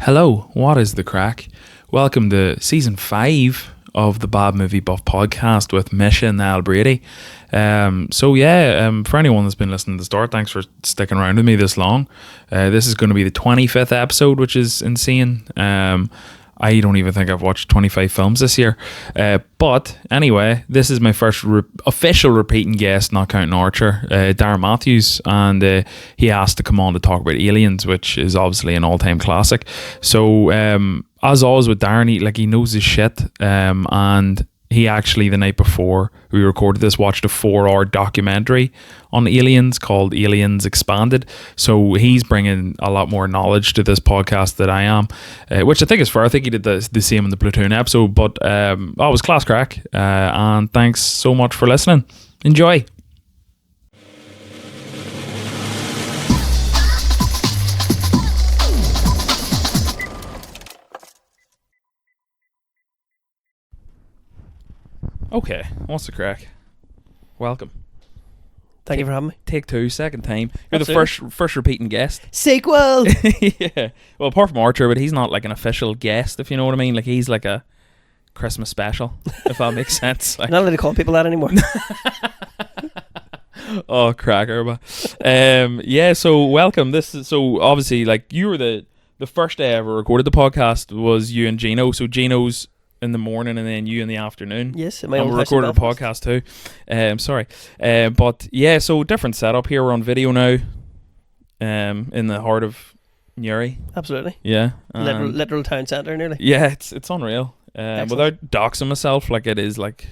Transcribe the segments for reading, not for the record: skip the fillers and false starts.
Hello, what is the crack? Welcome to season 5 of the Bad Movie Buff podcast with Misha and Al Brady. For anyone that's been listening to the start, thanks for sticking around with me this long. This is going to be the 25th episode, which is insane. I don't even think I've watched 25 films this year. But anyway, this is my first official repeating guest, not counting Archer, Darren Matthews. And he asked to come on to talk about Aliens, which is obviously an all-time classic. So, as always with Darren, he knows his shit. And he actually, the night before we recorded this, watched a 4-hour documentary on aliens called Aliens Expanded. So he's bringing a lot more knowledge to this podcast than I am, which I think is fair. I think he did the same in the Platoon episode, but it was class crack. And thanks so much for listening. Enjoy. Okay, what's the crack? Welcome. Thank you for having me. Take 2, second time. You're Absolutely. the first repeating guest. Sequel! Yeah. Well, apart from Archer, but he's not like an official guest, if you know what I mean. Like, he's like a Christmas special, if that makes sense. Like, You're not allowed to call people that anymore. Oh, cracker. But, so welcome. So obviously, like, you were the first day I ever recorded the podcast was you and Gino. So Gino's in the morning and then you in the afternoon. Yes, and we recorded a podcast too. But yeah, so different setup here. We're on video now. In the heart of Newry. Absolutely. Yeah. Literal town centre nearly. Yeah, it's unreal. Without doxing myself, like, it is like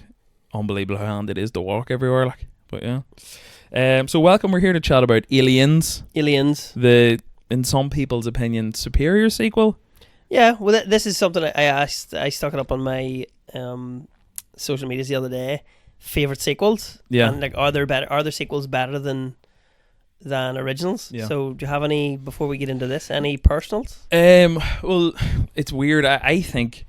unbelievable how handy it is to walk everywhere. Like, but yeah. So welcome. We're here to chat about Aliens. The, in some people's opinion, superior sequel. Yeah, well, this is something I stuck it up on my social medias the other day. Favorite sequels, yeah. And like, are there sequels better than originals? Yeah. So, do you have any before we get into this? Any personals? Well, it's weird. I think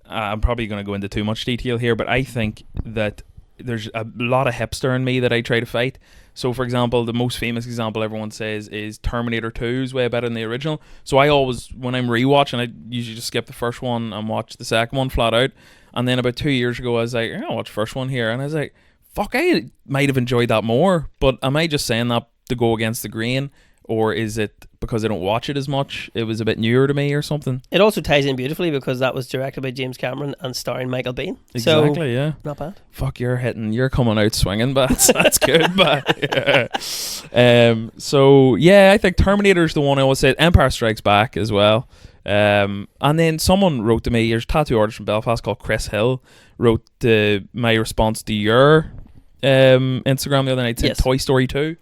I'm probably going to go into too much detail here, but I think that there's a lot of hipster in me that I try to fight. So, for example, the most famous example everyone says is Terminator 2 is way better than the original. So I always, when I'm rewatching, I usually just skip the first one and watch the second one flat out. And then about 2 years ago, I was like, I'll watch the first one here. And I was like, fuck, I might have enjoyed that more. But am I just saying that to go against the grain? Or is it because I don't watch it as much? It was a bit newer to me or something. It also ties in beautifully because that was directed by James Cameron and starring Michael Biehn. Exactly, so, yeah. Not bad. Fuck, you're coming out swinging, but that's good. But yeah. I think Terminator's the one I always said. Empire Strikes Back as well. And then someone wrote to me, there's a tattoo artist from Belfast called Chris Hill, wrote my response to your Instagram the other night, said Toy Story 2.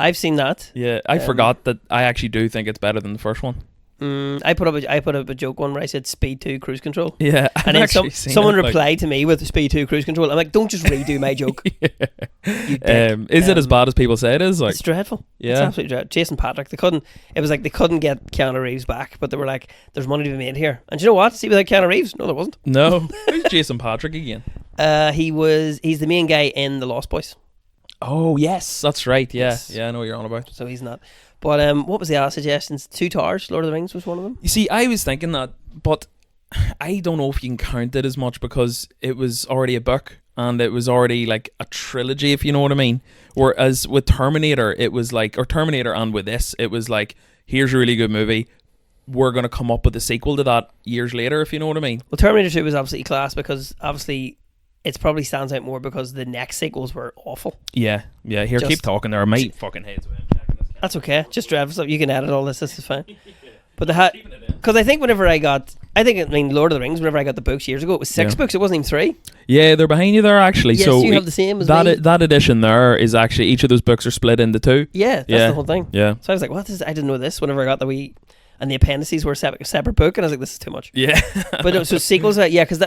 I've seen that. Yeah, I forgot that I actually do think it's better than the first one. I put up a joke one where I said Speed 2 Cruise Control. Yeah, and then someone replied to me with Speed 2 Cruise Control. I'm like, don't just redo my joke. Yeah. Is it as bad as people say it is? Like, it's dreadful. Yeah, it's absolutely dreadful. Jason Patrick, they couldn't get Keanu Reeves back, but they were like, there's money to be made here. And do you know what? See, without Keanu Reeves, no, there wasn't. No. Who's Jason Patrick again? He's the main guy in The Lost Boys. Oh yes, that's right. Yeah, yes. Yeah, I know what you're on about. So he's not. But what was the other suggestions? 2 Towers, Lord of the Rings was one of them. You see, I was thinking that, but I don't know if you can count it as much because it was already a book and it was already like a trilogy, if you know what I mean. Whereas with Terminator, it was like, or Terminator, and with this, it was like, here's a really good movie. We're going to come up with a sequel to that years later, if you know what I mean. Well, Terminator 2 was absolutely class because obviously it probably stands out more because the next sequels were awful. Yeah. Here, keep talking there. My fucking head's away. That's okay. Just drive stuff. You can edit all this. This is fine. But because I think Lord of the Rings, whenever I got the books years ago, it was 6 books. It wasn't even 3. Yeah, they're behind you there actually. Yes, so you have the same as that. me. That edition there is actually, each of those books are split into 2. Yeah, that's the whole thing. Yeah. So I was like, what is? I didn't know this. Whenever I got and the appendices were a separate book, and I was like, this is too much. Yeah. But no, so sequels, because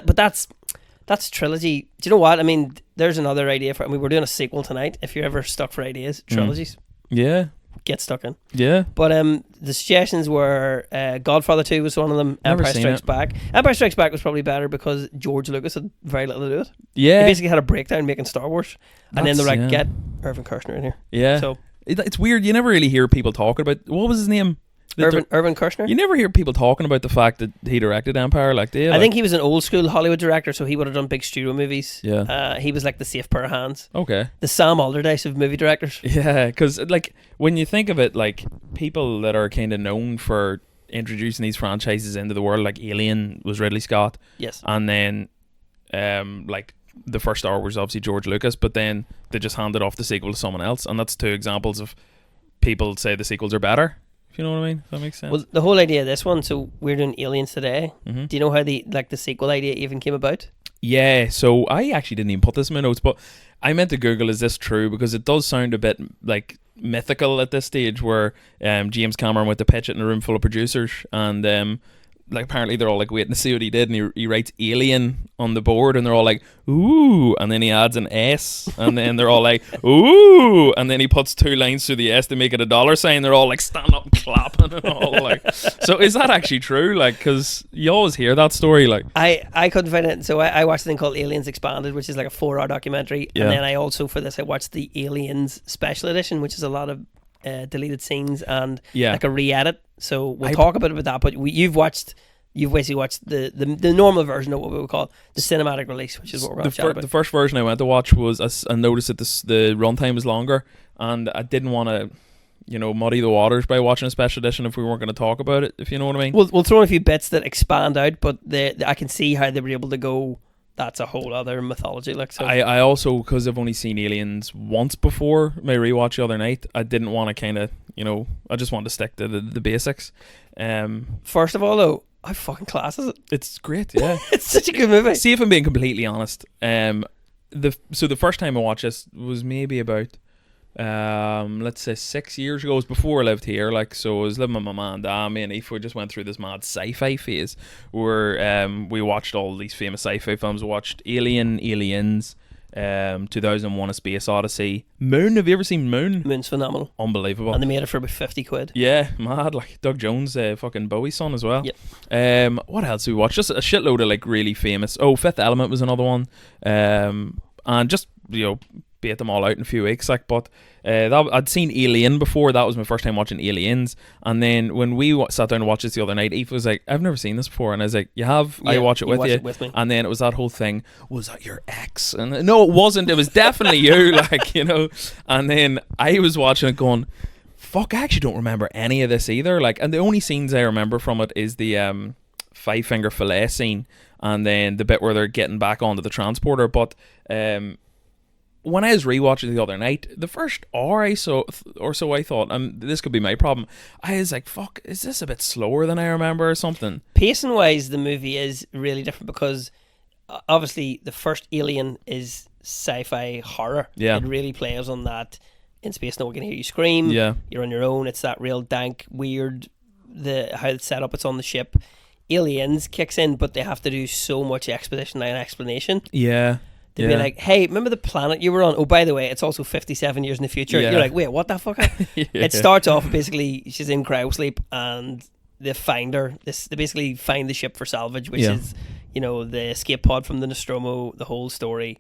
that's trilogy. Do you know what I mean? There's another idea for. I mean, we're doing a sequel tonight. If you're ever stuck for ideas, trilogies. Yeah. Get stuck in. Yeah. But the suggestions were Godfather 2 was one of them. Empire Strikes Back. Empire Strikes Back was probably better because George Lucas had very little to do with it. Yeah. He basically had a breakdown making Star Wars. And then they're like, get Irvin Kershner in here. Yeah. So it's weird. You never really hear people talking about, what was his name? Irvin Kershner. You never hear people talking about the fact that he directed Empire, like, do you? I think he was an old school Hollywood director, so he would have done big studio movies. Yeah. He was like the safe pair of hands. Okay. The Sam Allardyce of movie directors. Yeah, because like when you think of it, like people that are kind of known for introducing these franchises into the world, like Alien was Ridley Scott. Yes. And then, like the first Star Wars, obviously George Lucas, but then they just handed off the sequel to someone else, and that's two examples of people say the sequels are better. If you know what I mean, if that makes sense. Well, the whole idea of this one, so we're doing Aliens today. Mm-hmm. Do you know how the sequel idea even came about? Yeah, so I actually didn't even put this in my notes, but I meant to Google, is this true? Because it does sound a bit like mythical at this stage, where James Cameron went to pitch it in a room full of producers, and like apparently they're all like waiting to see what he did, and he writes Alien on the board, and they're all like, ooh, and then he adds an S, and then they're all like, ooh, and then he puts two lines through the S to make it a dollar sign. They're all like stand up and clapping and all like. So is that actually true? Like, because you always hear that story. Like, I couldn't find it, so I watched a thing called Aliens Expanded, which is like a 4-hour documentary, Yeah. and then I also for this I watched the Aliens Special Edition, which is a lot of deleted scenes and Yeah. like a re-edit. So we'll talk a bit about that. But you've basically watched the normal version of what we would call the cinematic release, which is what we're going to chat about. The first version I went to watch was, I noticed that the runtime was longer, and I didn't want to, muddy the waters by watching a special edition if we weren't going to talk about it, if you know what I mean. We'll throw in a few bits that expand out, but I can see how they were able to go. That's a whole other mythology. Like, so I also, because I've only seen Aliens once before my rewatch the other night, I didn't want to kind of, I just wanted to stick to the basics. First of all, though, how fucking class is it? It's great, yeah. It's such a good movie. See, if I'm being completely honest, the first time I watched this was maybe about let's say 6 years ago. It was before I lived here, like, so I was living with my mum and dad. Me and Aoife just went through this mad sci-fi phase where we watched all these famous sci-fi films. We watched Aliens, 2001: A Space Odyssey, Moon. Have you ever seen Moon? Moon's phenomenal, Unbelievable. and they made it for about 50 quid. Yeah, mad. Like Doug Jones, fucking Bowie's son as well. Yep. What else did we watch? Just a shitload of like really famous. Fifth Element was another one. And just bait them all out in a few weeks. Like, but I'd seen Alien before. That was my first time watching Aliens. And then when we sat down to watch this the other night, Eve was like, "I've never seen this before," and I was like, "You have?" Yeah, I watch it with you. It with me. And then it was that whole thing. Was that your ex? And no, it wasn't. It was definitely you. Like, And then I was watching it going, fuck, I actually don't remember any of this either. Like, and the only scenes I remember from it is the five-finger fillet scene, and then the bit where they're getting back onto the transporter. But when I was rewatching it the other night, the first hour I saw or so, I thought, this could be my problem, I was like, fuck, is this a bit slower than I remember or something? Pacing wise, the movie is really different because obviously the first Alien is sci-fi horror. Yeah. It really plays on that. In space, no one can hear you scream. Yeah. You're on your own. It's that real dank, weird, how it's set up. It's on the ship. Aliens kicks in, but they have to do so much exposition and explanation. Yeah. To be like, hey, remember the planet you were on? Oh, by the way, it's also 57 years in the future. Yeah. You're like, wait, what the fuck? Yeah. It starts off basically, she's in cryosleep and they find her. They basically find the ship for salvage, which is, the escape pod from the Nostromo, the whole story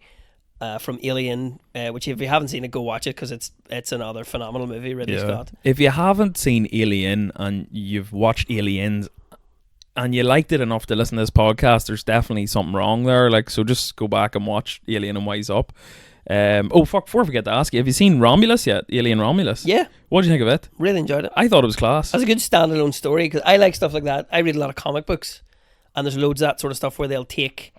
from Alien, which if you haven't seen it, go watch it because it's another phenomenal movie, Ridley Scott. If you haven't seen Alien and you've watched Aliens and you liked it enough to listen to this podcast, there's definitely something wrong there. Like, so just go back and watch Alien and Wise Up. Before I forget to ask you, have you seen Romulus yet? Alien Romulus? Yeah. What do you think of it? Really enjoyed it. I thought it was class. That's a good standalone story because I like stuff like that. I read a lot of comic books and there's loads of that sort of stuff where they'll take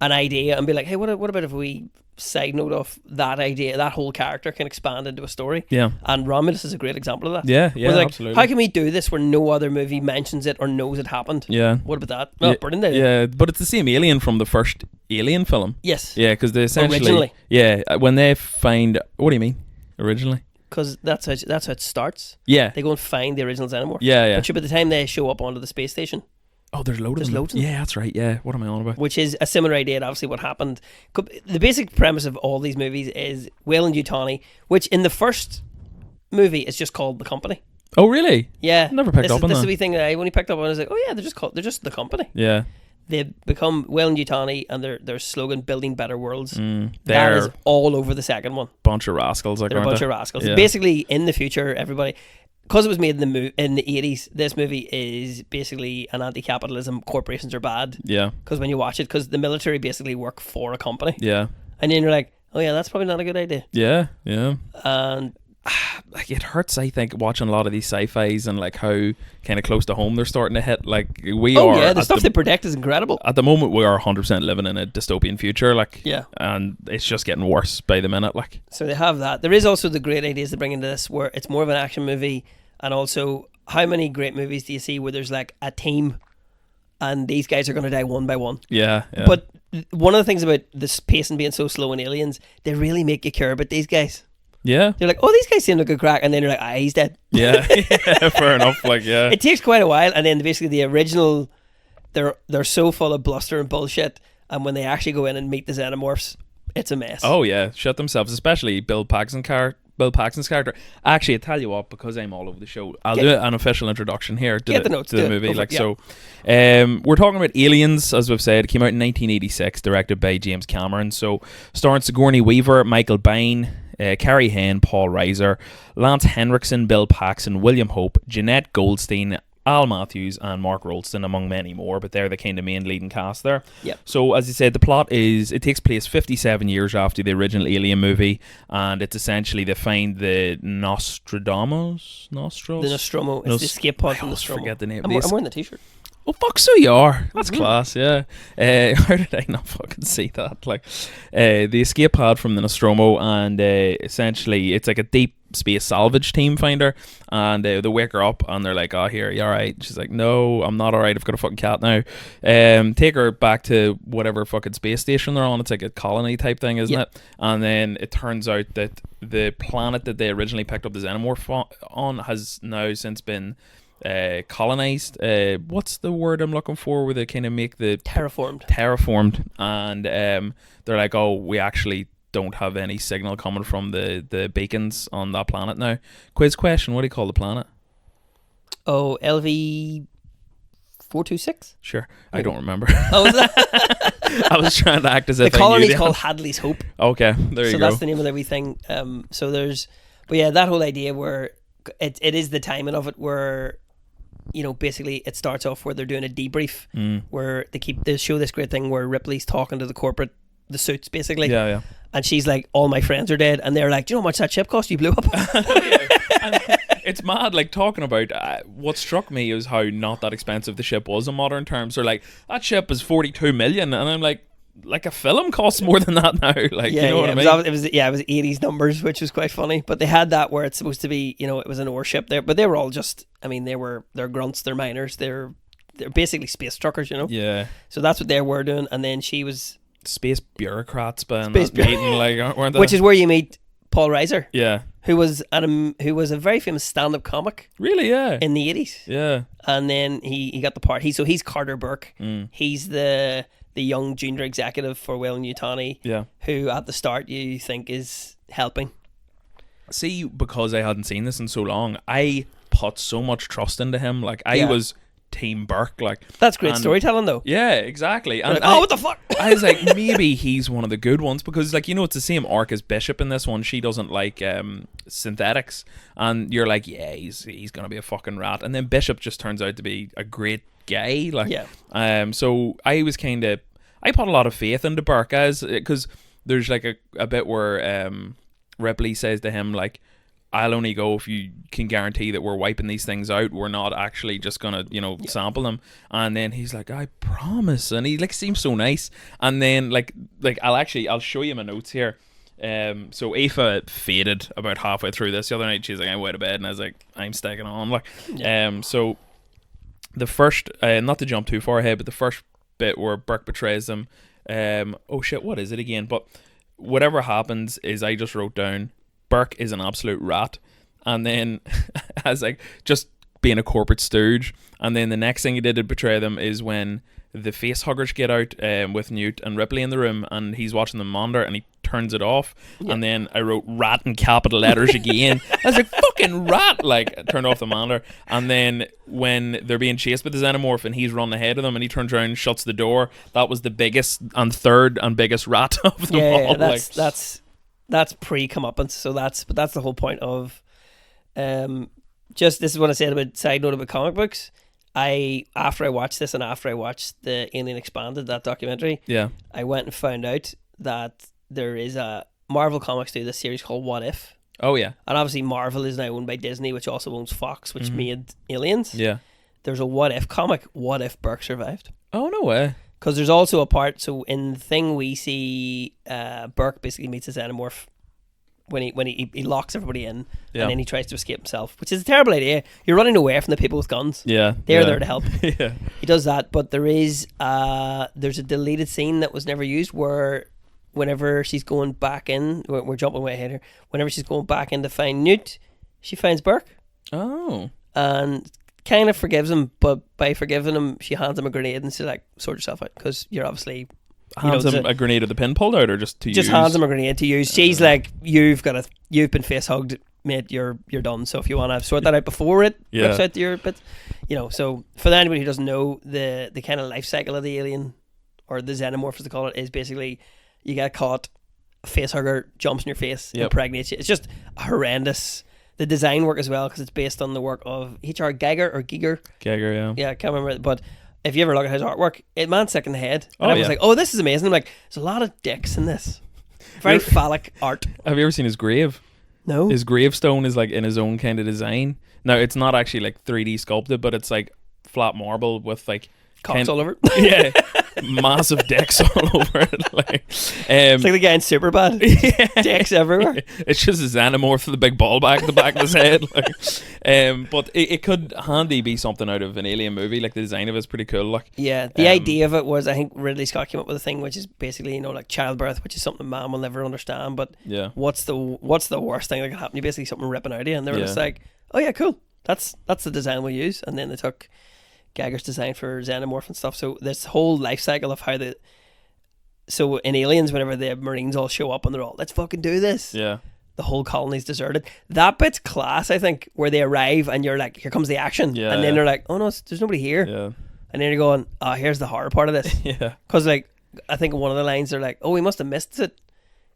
an idea and be like, hey, what about if we side note off that idea, that whole character can expand into a story? Yeah. And Romulus is a great example of that. Yeah, Where they're like, absolutely. how can we do this where no other movie mentions it or knows it happened? Yeah. What about that? Oh, brilliant idea. Yeah, but it's the same alien from the first Alien film. Yes. Yeah, because they essentially... Originally. Yeah, when they find... What do you mean? Originally? Because that's how it starts. Yeah. They go and find the original xenomorph. Yeah. But by the time they show up onto the space station... Oh, there's loads of them. Loads of them. Yeah, that's right. Yeah, what am I on about? Which is a similar idea to obviously what happened. The basic premise of all these movies is Weyland-Yutani, which in the first movie is just called The Company. Oh, really? Yeah. Never picked up on This is that. the wee thing that I only picked up on. I was like, oh yeah, they're just The Company. Yeah. They become Weyland-Yutani and their slogan, building better worlds. That They're is all over the second one. bunch of rascals. Like, They're a aren't bunch they? of rascals. Yeah. Basically, in the future, everybody... because it was made in the 80s, this movie is basically an anti-capitalism. Corporations are bad. Yeah. Because when you watch it, because the military basically work for a company. Yeah. And then you're like, oh yeah, that's probably not a good idea. Yeah. Yeah. And like it hurts, I think, watching a lot of these sci-fis and like how kind of close to home they're starting to hit. Like we are. Yeah, the stuff they predict is incredible. At the moment, we are 100% living in a dystopian future. Like, yeah, and it's just getting worse by the minute. Like, so they have that. There is also the great ideas they bring into this, where it's more of an action movie, and also how many great movies do you see where there's like a team, and these guys are going to die one by one? Yeah, yeah. But one of the things about this pacing being so slow in Aliens, they really make you care about these guys. Yeah. You're like, oh, these guys seem like a good crack, and then you're like, he's dead. Yeah, yeah, fair enough. Like, yeah. It takes quite a while, and then basically the original, they're so full of bluster and bullshit, and when they actually go in and meet the xenomorphs, it's a mess. Oh yeah, shut themselves, especially Bill Paxton's character. Actually, I tell you what, because I'm all over the show, I'll do an official introduction here to the movie. Like, so, we're talking about Aliens, as we've said. It came out in 1986, directed by James Cameron. So, starring Sigourney Weaver, Michael Biehn, Carrie Henn, Paul Reiser, Lance Henriksen, Bill Paxton, William Hope, Jeanette Goldstein, Al Matthews, and Mark Rolston, among many more, but they're the kind of main leading cast there. Yep. So, as you said, the plot is, it takes place 57 years after the original Alien movie, and it's essentially they find the Nostromo. It's the escape pod from I Nostromo. forget the name. I'm wearing the t-shirt. Oh fuck, so you are. That's class, yeah. How did I not fucking see that? Like, the escape pod from the Nostromo, and essentially it's like a deep space salvage team finder, and they wake her up and they're like, oh, here, you alright? She's like, no, I'm not alright, I've got a fucking cat now. Take her back to whatever fucking space station they're on. It's like a colony type thing, isn't it? And then it turns out that the planet that they originally picked up the xenomorph on has now since been colonized. What's the word I'm looking for, where they kind of make the terraformed, and they're like, oh, we actually don't have any signal coming from the beacons on that planet now. Quiz question, what do you call the planet? Oh, LV 426? Sure, I don't remember. Oh, is that? I was trying to act as if the I knew. colony's the called Hadley's Hope. Okay, there you go. So that's the name of everything. So there's, but yeah, that whole idea where it is the timing of it where, you know, basically it starts off where they're doing a debrief where they show this great thing where Ripley's talking to the suits basically. Yeah, yeah. And she's like, all my friends are dead, and they're like, do you know how much that ship cost? You blew up. And it's mad, like, talking about what struck me is how not that expensive the ship was in modern terms. They're like, that ship is 42 million, and I'm like a film costs more than that now. Like, you know what I mean? It was 80s numbers, which was quite funny. But they had that where it's supposed to be, you know, it was an ore ship there, but they were all just, I mean, they're grunts, they're miners, they're basically space truckers, you know. Yeah. So that's what they were doing, and then she was space bureaucrats, but meeting, like, weren't they? Which is where you meet Paul Reiser. Yeah. Who was a very famous stand-up comic. Really, yeah. In the 80s. Yeah. And then he got the part. He's Carter Burke. He's the young junior executive for Weyland-Yutani. Yeah. Who at the start you think is helping. See, because I hadn't seen this in so long, I put so much trust into him. Like, I was Team Burke. Like, that's great storytelling, though. Yeah, exactly. And like, what the fuck? I was like, maybe he's one of the good ones, because, like, you know, it's the same arc as Bishop in this one. She doesn't like synthetics, and you're like, yeah, he's gonna be a fucking rat. And then Bishop just turns out to be a great guy. Like, so I was I put a lot of faith into Burke, because there's like a bit where Ripley says to him, like, I'll only go if you can guarantee that we're wiping these things out. We're not actually just gonna, you know, sample them. And then he's like, I promise. And he like seems so nice. And then like I'll show you my notes here. So Aoife faded about halfway through this the other night. She's like, I'm way to bed, and I was like, I'm sticking on. Like, so the first, not to jump too far ahead, but the first bit where Burke betrays them. Oh shit, what is it again? But whatever happens is, I just wrote down, Burke is an absolute rat, and then as like just being a corporate stooge. And then the next thing he did to betray them is when the face huggers get out with Newt and Ripley in the room, and he's watching the monitor and he turns it off. And then I wrote rat in capital letters again. I was like, fucking rat, like, turned off the monitor. And then when they're being chased by the xenomorph and he's running ahead of them and he turns around and shuts the door, that was the biggest and third and biggest rat of them all. That's pre-comeuppance. So that's the whole point of Just this is what I said about side note about comic books. After I watched this and after I watched the Alien Expanded, that documentary, Yeah. I went and found out that there is a Marvel Comics do this series called What If. Oh yeah. And obviously Marvel is now owned by Disney, which also owns Fox, which made Aliens. Yeah. There's a What If comic, What If Burke Survived. Oh no way. Because there's also a part, so in the thing we see Burke basically meets his xenomorph when he locks everybody in and then he tries to escape himself, which is a terrible idea. You're running away from the people with guns. Yeah. They're there to help. Yeah. He does that, but there's a deleted scene that was never used where whenever she's going back in, we're jumping way ahead here, whenever she's going back in to find Newt, she finds Burke. Oh. And kind of forgives him, but by forgiving him, she hands him a grenade and she's like, sort yourself out, because you're obviously... Hands him a grenade with the pin pulled out, or just to use? Just hands him a grenade to use. She's like, you've been face hugged, mate, you're done. So if you want to sort that out before it rips out your bit, so for anybody who doesn't know, the kind of life cycle of the alien, or the xenomorph as they call it, is basically you get caught, a face hugger jumps in your face, impregnates you. It's just horrendous. The design work as well, because it's based on the work of H.R. Giger, yeah, I can't remember, but if you ever look at his artwork, man's sick in the head. And I was like, oh, this is amazing. I'm like, there's a lot of dicks in this. Very phallic art. Have you ever seen his grave? No. His gravestone is like in his own kind of design. Now, it's not actually like 3D sculpted, but it's like flat marble with like... Cocks all over. Yeah. Massive dicks all over it. It's like the guy in Superbad. Dicks everywhere. It's just his xenomorph with the big ball back at the back of his head. But it could handy be something out of an alien movie. Like the design of it's pretty cool. Yeah, the idea of it was, I think Ridley Scott came up with a thing which is basically, like childbirth, which is something man will never understand. But what's the worst thing that can happen? You basically something ripping out of you, and they were just like, oh yeah, cool. That's the design we'll use. And then they took Geiger's design for xenomorph and stuff. So this whole life cycle of how so in Aliens, whenever the Marines all show up and they're all, let's fucking do this. Yeah. The whole colony's deserted. That bit's class, I think, where they arrive and you're like, here comes the action. Yeah. And then they're like, oh no, there's nobody here. Yeah. And then you're going, oh, here's the horror part of this. Yeah. Because like, I think in one of the lines they're like, oh, we must have missed it.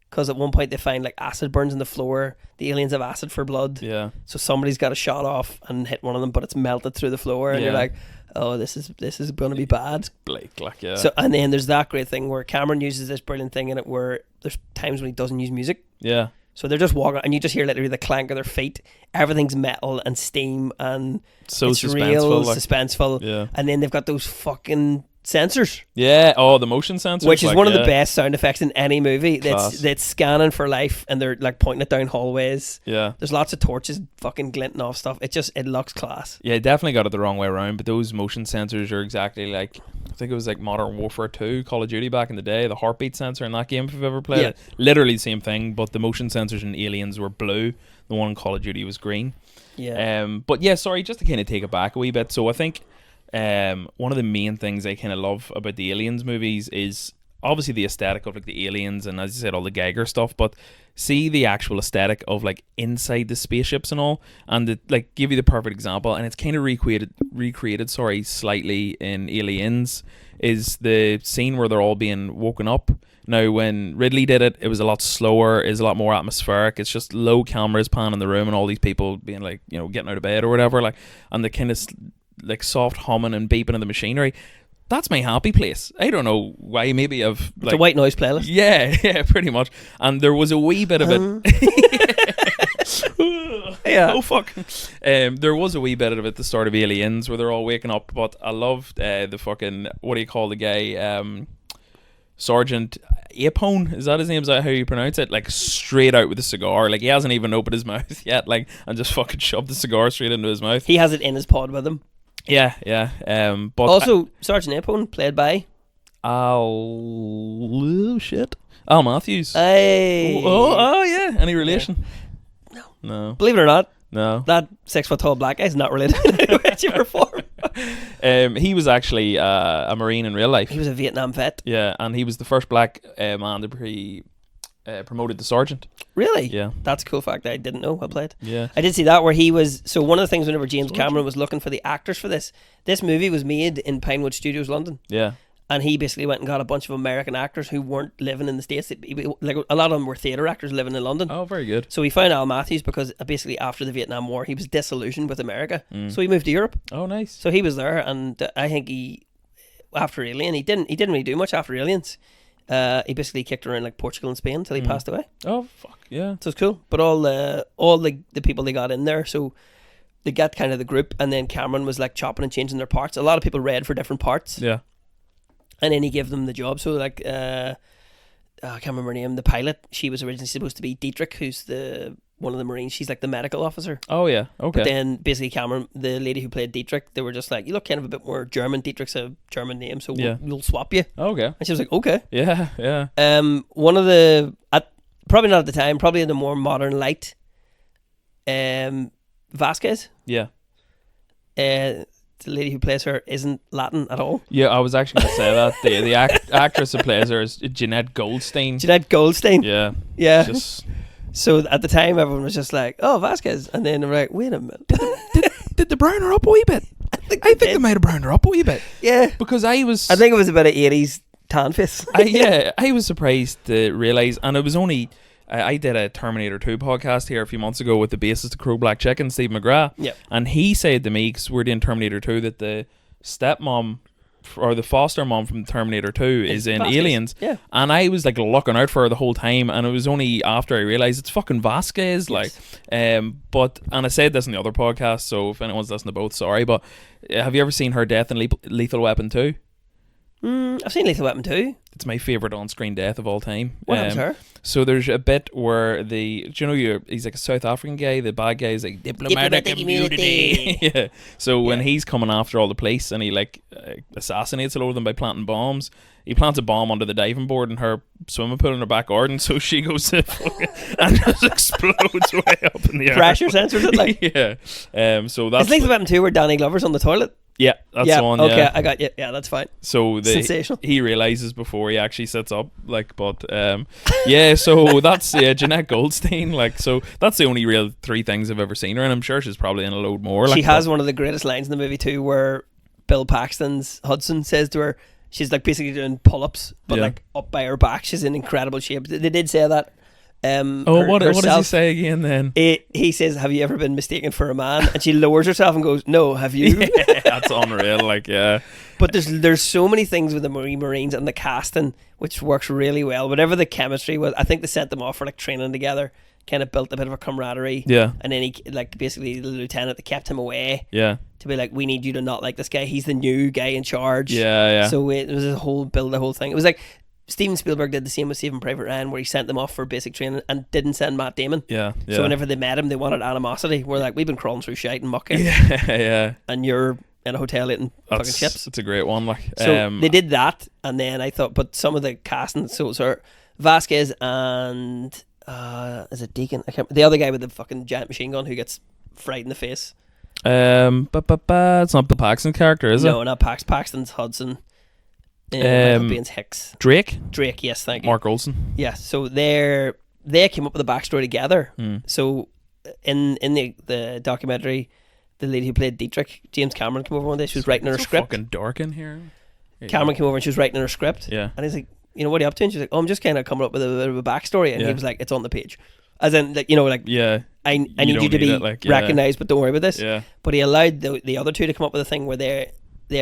Because at one point they find like acid burns in the floor. The aliens have acid for blood. Yeah. So somebody's got a shot off and hit one of them, but it's melted through the floor. And you're like, oh, this is going to be bad. Blake, like, yeah. So, and then there's that great thing where Cameron uses this brilliant thing in it where there's times when he doesn't use music. Yeah. So they're just walking and you just hear literally the clank of their feet. Everything's metal and steam and so it's suspenseful, real suspenseful. Yeah. And then they've got those fucking sensors. Yeah. Oh, the motion sensors. Which is one of the best sound effects in any movie. Class. That's scanning for life and they're like pointing it down hallways. Yeah. There's lots of torches fucking glinting off stuff. It looks class. Yeah, definitely got it the wrong way around, but those motion sensors are exactly like, I think it was like Modern Warfare 2, Call of Duty back in the day, the heartbeat sensor in that game, if you've ever played it. Literally the same thing, but the motion sensors in Aliens were blue. The one in Call of Duty was green. Yeah. But yeah, sorry, just to kind of take it back a wee bit. So I think one of the main things I kind of love about the Aliens movies is obviously the aesthetic of like the aliens and, as you said, all the Geiger stuff, but see the actual aesthetic of like inside the spaceships and all, and like give you the perfect example, and it's kind of recreated slightly in Aliens, is the scene where they're all being woken up. Now when Ridley did it, it was a lot slower, is a lot more atmospheric. It's just low cameras panning the room and all these people being like, getting out of bed or whatever, like, and the kind of like soft humming and beeping of the machinery. That's my happy place. I don't know why. Maybe I've like, it's a white noise playlist. Yeah, pretty much. And there was a wee bit of it. Yeah. Oh fuck. There was a wee bit of it at the start of Aliens where they're all waking up. But I loved the fucking, what do you call the guy? Sergeant Apone, is that his name? Is that how you pronounce it? Like straight out with a cigar. Like he hasn't even opened his mouth yet. Like, and just fucking shoved the cigar straight into his mouth. He has it in his pod with him. Yeah. But also, Sergeant Apone played by Al Matthews. Hey. Oh yeah. Any relation? Yeah. No. Believe it or not, no. That 6 foot tall black guy is not related in any way, shape, or form. He was actually a Marine in real life. He was a Vietnam vet. Yeah, and he was the first black man to be promoted to sergeant. Really? Yeah. That's a cool fact I didn't know. Well played. Yeah. I did see that where he was, so one of the things whenever James Cameron was looking for the actors for this movie was made in Pinewood Studios, London. Yeah. And he basically went and got a bunch of American actors who weren't living in the States. Like a lot of them were theatre actors living in London. Oh, very good. So he found Al Matthews because basically after the Vietnam War, he was disillusioned with America. So he moved to Europe. Oh, nice. So he was there, and I think after Alien, he didn't really do much after Aliens. He basically kicked around like Portugal and Spain until he passed away. Oh, fuck, yeah. So it's cool. But all the people they got in there, so they got kind of the group, and then Cameron was like chopping and changing their parts. A lot of people read for different parts. Yeah. And then he gave them the job. So like, I can't remember her name. The pilot, she was originally supposed to be Dietrich, who's one of the Marines. She's like the medical officer. Oh yeah, okay. But then basically Cameron, the lady who played Dietrich, they were just like, you look kind of a bit more German. Dietrich's a German name, so we'll swap you. Okay. And she was like, okay. Yeah, yeah. One of the probably not at the time, probably in the more modern light. Vasquez. Yeah. The lady who plays her isn't Latin at all. Yeah, I was actually going to say that. The actress who plays her is Jeanette Goldstein. Jeanette Goldstein. Yeah. Yeah. Just... So at the time, everyone was just like, oh, Vasquez. And then they were like, wait a minute. Did they brown her up a wee bit? I think they might have browned her up a wee bit. Yeah. Because I think it was about an 80s tan face. I was surprised to realise, and it was only... I did a Terminator 2 podcast here a few months ago with the bassist of Crow Black Chicken, Steve McGrath. Yep. And he said to me, because we're doing Terminator 2, that the stepmom or the foster mom from Terminator 2 is in Vasquez. Aliens. Yeah. And I was like looking out for her the whole time, and it was only after I realised it's fucking Vasquez. Yes. And I said this in the other podcast, so if anyone's listening to both, sorry, but have you ever seen her death in Lethal Weapon 2? I've seen Lethal Weapon 2. It's my favourite on-screen death of all time. What happens to her? So there's a bit where he's like a South African guy, the bad guy is like diplomatic immunity. Yeah. So when he's coming after all the police and he like assassinates a lot of them by planting bombs, he plants a bomb under the diving board in her swimming pool in her back garden, so she goes to and just explodes way up in the air. Pressure sensors it like. Yeah. So that's It's Lethal Weapon 2 where Danny Glover's on the toilet. Yeah, that's the one. Okay, yeah. I got you. Yeah, that's fine. So sensational. He realizes before he actually sits up, like, but yeah. So that's Jeanette Goldstein. Like, so that's the only real 3 things I've ever seen her, and I'm sure she's probably in a load more. She has one of the greatest lines in the movie too, where Bill Paxton's Hudson says to her, she's like basically doing pull-ups, but like up by her back. She's in incredible shape. They did say that. What does he say again then? He says, have you ever been mistaken for a man? And she lowers herself and goes, no, have you? Yeah, that's unreal, like, yeah. But there's so many things with the Marines and the casting which works really well. Whatever the chemistry was, I think they set them off for like training together, kind of built a bit of a camaraderie. Yeah. And then he, like, basically the lieutenant that kept him away. Yeah. To be like, we need you to not like this guy. He's the new guy in charge. Yeah, yeah. So it was a whole thing. It was like Steven Spielberg did the same with Saving Private Ryan, where he sent them off for basic training and didn't send Matt Damon. Yeah, yeah. So whenever they met him, they wanted animosity. We're like, we've been crawling through shite and muck here. Yeah, yeah. And you're in a hotel eating fucking chips. It's a great one. Like, so they did that, and then I thought, but some of the casting, so Vasquez and is it Deacon? The other guy with the fucking giant machine gun who gets fried in the face. It's not the Paxton character, is it? No, not Paxton's Hudson. Beans Hicks. Drake, yes, thank you. Mark Olson. Yeah, so they came up with a backstory together. So in the documentary, the lady who played Dietrich, James Cameron, came over one day. She was writing her script. Fucking dark in here. Cameron came over and she was writing her script. Yeah, and he's like, what are you up to? And she's like, I'm just kind of coming up with a bit of a backstory. And he was like, it's on the page. As in, like, yeah, I need you to be recognised, but don't worry about this. Yeah. But he allowed the other two to come up with a thing where they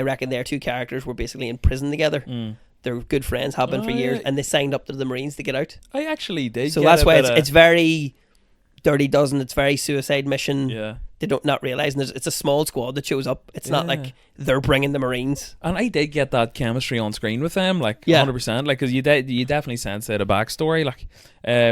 reckon their two characters were basically in prison together. They're good friends, have been for years, and they signed up to the Marines to get out. I actually did. So that's why it's very Dirty Dozen. It's very Suicide Mission. Yeah. They don't not realising it's a small squad that shows up. It's not like they're bringing the Marines. And I did get that chemistry on screen with them, like 100%. Like, because you definitely sense they had a backstory. Like,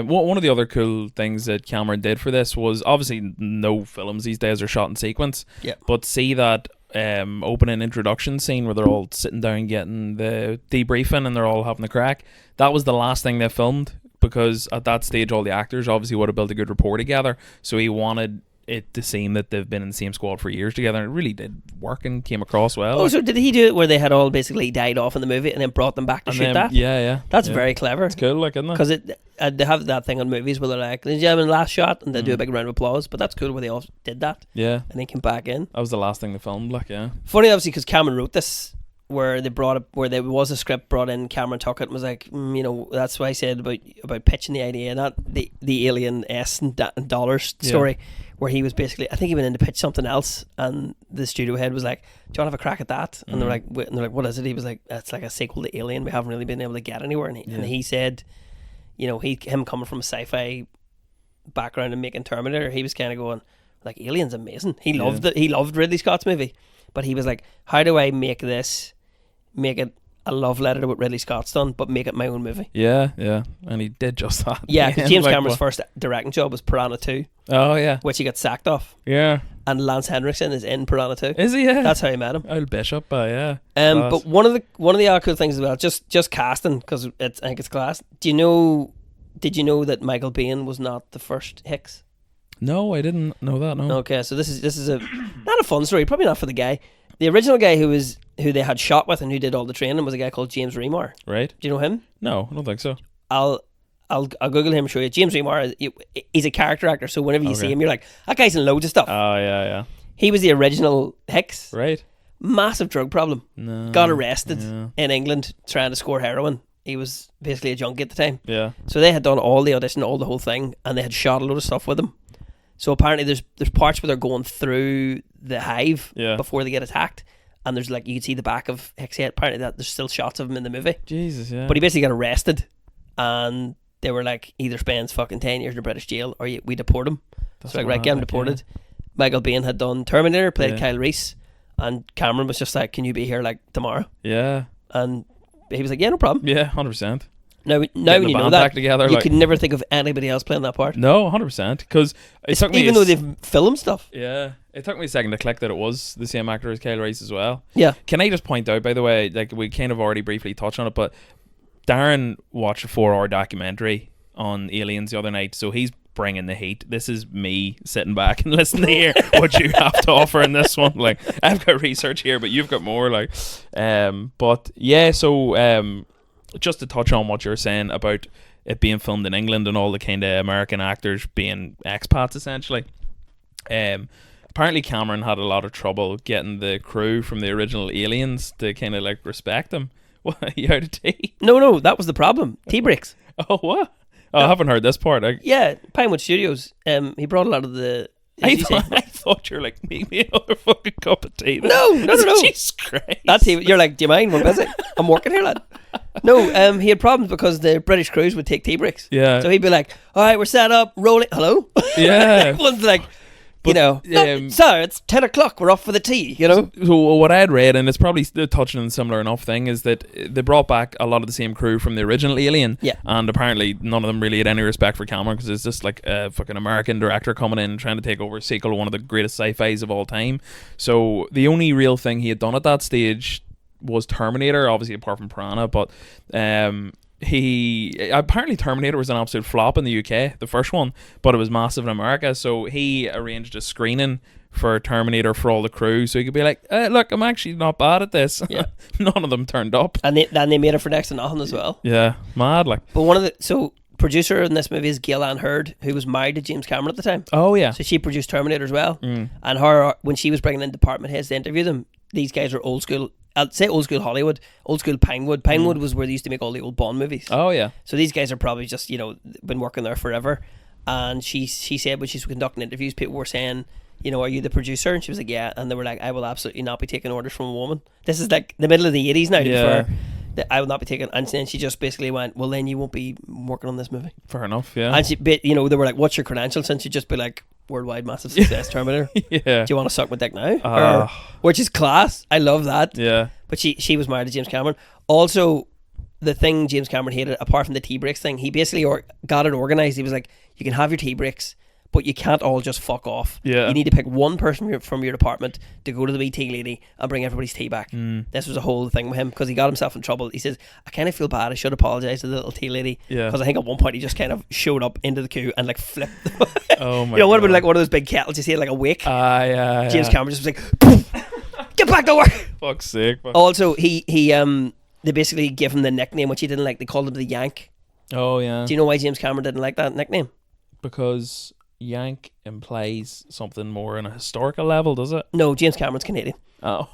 one of the other cool things that Cameron did for this was, obviously no films these days are shot in sequence. Yeah. But see that opening introduction scene where they're all sitting down getting the debriefing and they're all having the crack. That was the last thing they filmed, because at that stage all the actors obviously would have built a good rapport together. So he wanted it to seem that they've been in the same squad for years together, and it really did work and came across well. Oh, so did he do it where they had all basically died off in the movie and then brought them back to shoot that? Yeah. That's very clever. It's cool, like, isn't it? Because they have that thing on movies where they're like, the gentleman last shot, and they do a big round of applause. But that's cool where they all did that. Yeah. And then came back in. That was the last thing they filmed, like, yeah. Funny, obviously, because Cameron wrote this where there was a script brought in. Cameron took it and was like, that's why I said about pitching the idea, not the Alien S and dollars story, where he was basically, I think he went in to pitch something else, and the studio head was like, "Do you want to have a crack at that?" And they're like, "What is it?" He was like, "It's like a sequel to Alien. We haven't really been able to get anywhere." And he said, him coming from a sci-fi background and making Terminator, he was kind of going like, Alien's amazing. He loved it. He loved Ridley Scott's movie, but he was like, how do I make it a love letter to what Ridley Scott's done, but make it my own movie? Yeah, and he did just that. Yeah, because James Cameron's first directing job was Piranha 2. Oh yeah, which he got sacked off. Yeah, and Lance Henriksen is in Piranha 2. Is he? Yeah, that's how he met him. Old Bishop, yeah. But one of the other cool things as well, just casting, because I think it's class. Did you know that Michael Biehn was not the first Hicks? No, I didn't know that. No. Okay, so this is not a fun story. Probably not for the guy. The original guy who they had shot with and who did all the training was a guy called James Remar. Right. Do you know him? No, I don't think so. I'll Google him and show you. James Remar, he's a character actor, so whenever you see him, you're like, that guy's in loads of stuff. Oh yeah. He was the original Hicks. Right. Massive drug problem. No, got arrested in England trying to score heroin. He was basically a junkie at the time. Yeah. So they had done all the audition, all the whole thing, and they had shot a load of stuff with him. So apparently there's parts where they're going through the hive before they get attacked, and there's like, you can see the back of Hicks' head. Apparently there's still shots of him in the movie. Jesus, yeah. But he basically got arrested, and they were like, either spends fucking 10 years in a British jail or we deport him. That's so like, right, get him deported. Yeah. Michael Biehn had done Terminator, played Kyle Reese, and Cameron was just like, can you be here like tomorrow? Yeah. And he was like, yeah, no problem. Yeah, 100%. Now when you know that, together, you could never think of anybody else playing that part. No, 100%. Because even though they've filmed stuff. Yeah, it took me a second to click that it was the same actor as Kyle Reese as well. Yeah. Can I just point out, by the way, like we kind of already briefly touched on it, but Darren watched a 4-hour documentary on aliens the other night, so he's bringing the heat. This is me sitting back and listening to hear what you have to offer in this one. Like, I've got research here, but you've got more. Like, but yeah, so just to touch on what you're saying about it being filmed in England and all the kind of American actors being expats, essentially. Apparently Cameron had a lot of trouble getting the crew from the original Aliens to kind of like respect him. What, you out of tea? No, that was the problem. Tea breaks. Oh, what? Oh, I haven't heard this part. Yeah, Pinewood Studios. He brought a lot of the. I thought you were like, make me another fucking cup of tea. No. Jesus Christ. That tea, you're like, do you mind? We're busy. I'm working here, lad. No, he had problems because the British crews would take tea breaks. Yeah. So he'd be like, all right, we're set up, rolling. Hello? Yeah. Everyone's like, no, sir, it's 10 o'clock, we're off for the tea, So what I had read, and it's probably touching on a similar enough thing, is that they brought back a lot of the same crew from the original Alien, and apparently none of them really had any respect for Cameron, because it's just like a fucking American director coming in and trying to take over a sequel of one of the greatest sci-fis of all time. So the only real thing he had done at that stage was Terminator, obviously apart from Piranha, but he apparently Terminator was an absolute flop in the UK, the first one, but it was massive in America. So he arranged a screening for Terminator for all the crew, so he could be like, look, I'm actually not bad at this. Yeah. None of them turned up, and they made it for next to nothing as well. Yeah, mad like. But producer in this movie is Gail Ann Hurd, who was married to James Cameron at the time. Oh yeah. So she produced Terminator as well. And her, when she was bringing in department heads to interview them, these guys were old school. I'd say old school Hollywood, old school Pinewood. Pinewood was where they used to make all the old Bond movies. Oh yeah. So these guys are probably just been working there forever. And she said when she's conducting interviews, people were saying, are you the producer? And she was like, yeah. And they were like, I will absolutely not be taking orders from a woman. This is like the middle of the 80s now. Yeah. I will not be taking. And then she just basically went, well, then you won't be working on this movie. Fair enough. Yeah. And they were like, what's your credentials? And she'd just be like, worldwide massive success Terminator. Yeah. Do you want to suck my dick now? Which is class. I love that. Yeah. But she was married to James Cameron. Also, the thing James Cameron hated, apart from the tea breaks thing, he basically got it organised. He was like, you can have your tea breaks, but you can't all just fuck off. Yeah. You need to pick one person from your department to go to the wee tea lady and bring everybody's tea back. This was a whole thing with him because he got himself in trouble. He says, I kind of feel bad. I should apologise to the little tea lady. Yeah. Because I think at one point he just kind of showed up into the queue and like flipped. Oh my God. What about like one of those big kettles you see like a wake? Yeah. James Cameron just was like, poof, get back to work. Fuck's sake. Also, he they basically gave him the nickname which he didn't like. They called him the Yank. Oh yeah. Do you know why James Cameron didn't like that nickname? Because Yank implies something more on a historical level, does it? No, James Cameron's Canadian. Oh.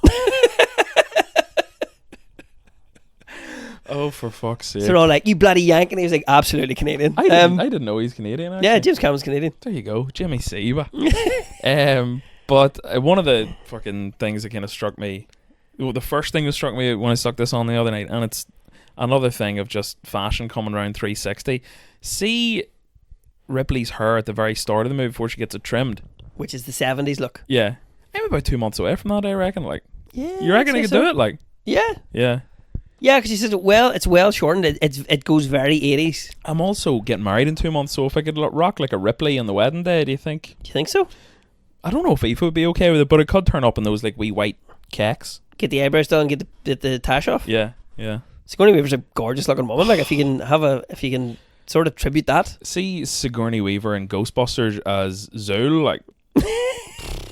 Oh, for fuck's sake. So they're all like, you bloody Yank. And he was like, absolutely Canadian. I didn't know he's Canadian, actually. Yeah, James Cameron's Canadian. There you go. Jimmy Seba. But one of the fucking things that kind of struck me, well, the first thing that struck me when I stuck this on the other night, and it's another thing of just fashion coming around 360. See Ripley's hair at the very start of the movie before she gets it trimmed. Which is the 70s look. Yeah. I'm about 2 months away from that, I reckon. Like, Yeah. you reckon I could do it? Like, Yeah. yeah. Yeah, because he says, well, it's well shortened. It goes very 80s. I'm also getting married in 2 months, so if I could rock like a Ripley on the wedding day, do you think? Do you think so? I don't know if Aoife would be okay with it, but it could turn up in those like wee white cakes. Get the eyebrows done, get the tash off. Yeah, yeah. Sigourney Weaver's a gorgeous looking woman. Like, if you can sort of tribute that. See Sigourney Weaver in Ghostbusters as Zool, like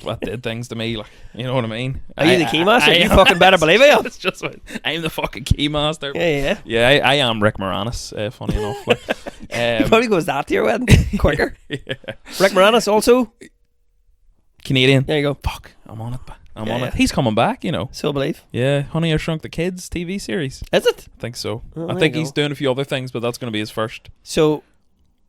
that did things to me, like, you know what I mean? Are you the keymaster? You fucking better believe it. It's just I'm the fucking keymaster. Yeah. Yeah, I am Rick Moranis, funny enough. Like, He probably goes that to your wedding quicker. Yeah. Rick Moranis also Canadian. there you go. Fuck, I'm on it. I'm Yeah, on yeah. it. He's coming back, you know. So believe. Yeah, Honey, I Shrunk the Kids TV series. Is it? I think so. Oh, I there think you he's go. doing a few other things, but that's going to be his first. So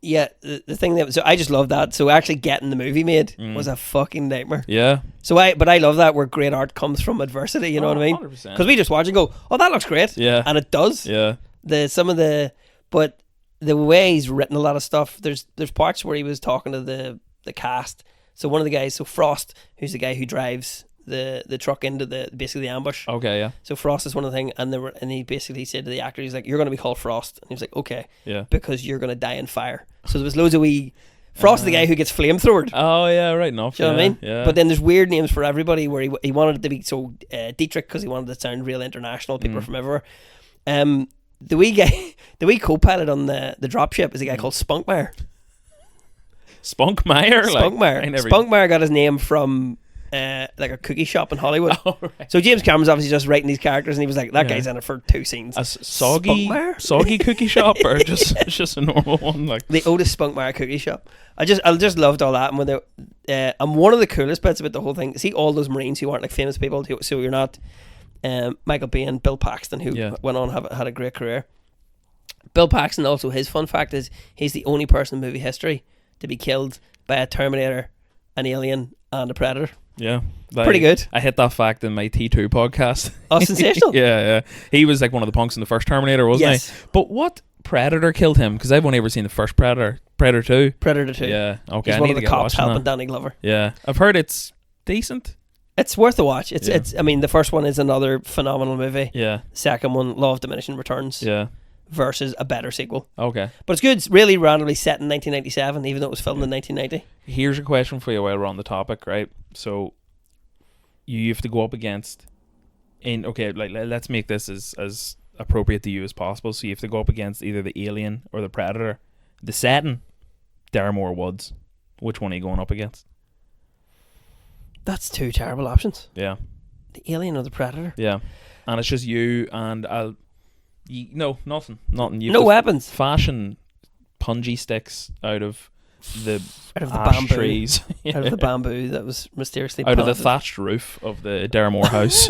yeah, the thing that so I just love that. So actually getting the movie made was a fucking nightmare. Yeah. So I love that where great art comes from adversity, you know what I mean? 100%. Because we just watch and go, oh, that looks great. Yeah. And it does. Yeah. But the way he's written a lot of stuff, there's parts where he was talking to the cast. So one of the guys, so Frost, who's the guy who drives the truck into basically the ambush. Okay, yeah. So Frost is one of the things, and he basically said to the actor, he's like, you're going to be called Frost. And he was like, okay. Yeah. Because you're going to die in fire. So there was loads of wee... Frost is the guy who gets flamethrowered. Oh, yeah, right enough. Do you know what I mean? Yeah. But then there's weird names for everybody where he wanted it to be, so Dietrich, because he wanted it to sound real international, people are from everywhere. The wee guy, the wee co-pilot on the dropship is a guy called Spunkmeyer. Spunkmeyer? Spunkmeyer. Spunkmeyer got his name from like a cookie shop in Hollywood. Oh, right. So James Cameron's obviously just writing these characters, and he was like, that Yeah. guy's in it for 2 scenes. A soggy Spunkmeyer? cookie shop, or just a normal one? Like, The Otis Spunkmeyer cookie shop. I just loved all that. And when and one of the coolest bits about the whole thing, see all those Marines who aren't like famous people, so you're not Michael Biehn, Bill Paxton, who went on had a great career. Bill Paxton also, his fun fact is he's the only person in movie history to be killed by a Terminator, an Alien, and a Predator. yeah. Pretty good. I hit that fact in my T2 podcast. Oh, sensational. Yeah. He was like one of the punks in the first Terminator, wasn't Yes. he? But what Predator killed him? Because I've only ever seen the first Predator. Predator 2. Predator 2. Yeah. Okay. He's I one need of the to get cops watching helping that. Danny Glover. Yeah. I've heard it's decent. It's worth a watch. Yeah. It's. I mean, the first one is another phenomenal movie. Yeah. The second one, Law of Diminishing Returns, Yeah. versus a better sequel. Okay. But it's good. It's really randomly set in 1997, even though it was filmed in 1990. Here's a question for you while we're on the topic, right? So you have to go up against let's make this as appropriate to you as possible. So you have to go up against either the Alien or the Predator. The setting, Darren Woods. Which one are you going up against? That's 2 terrible options. Yeah. The Alien or the Predator. Yeah. And it's just you and nothing. You No weapons. fashion punji sticks out of the Bamboo. trees. Out of the bamboo that was mysteriously Out of the planted. thatched roof of the Darren house.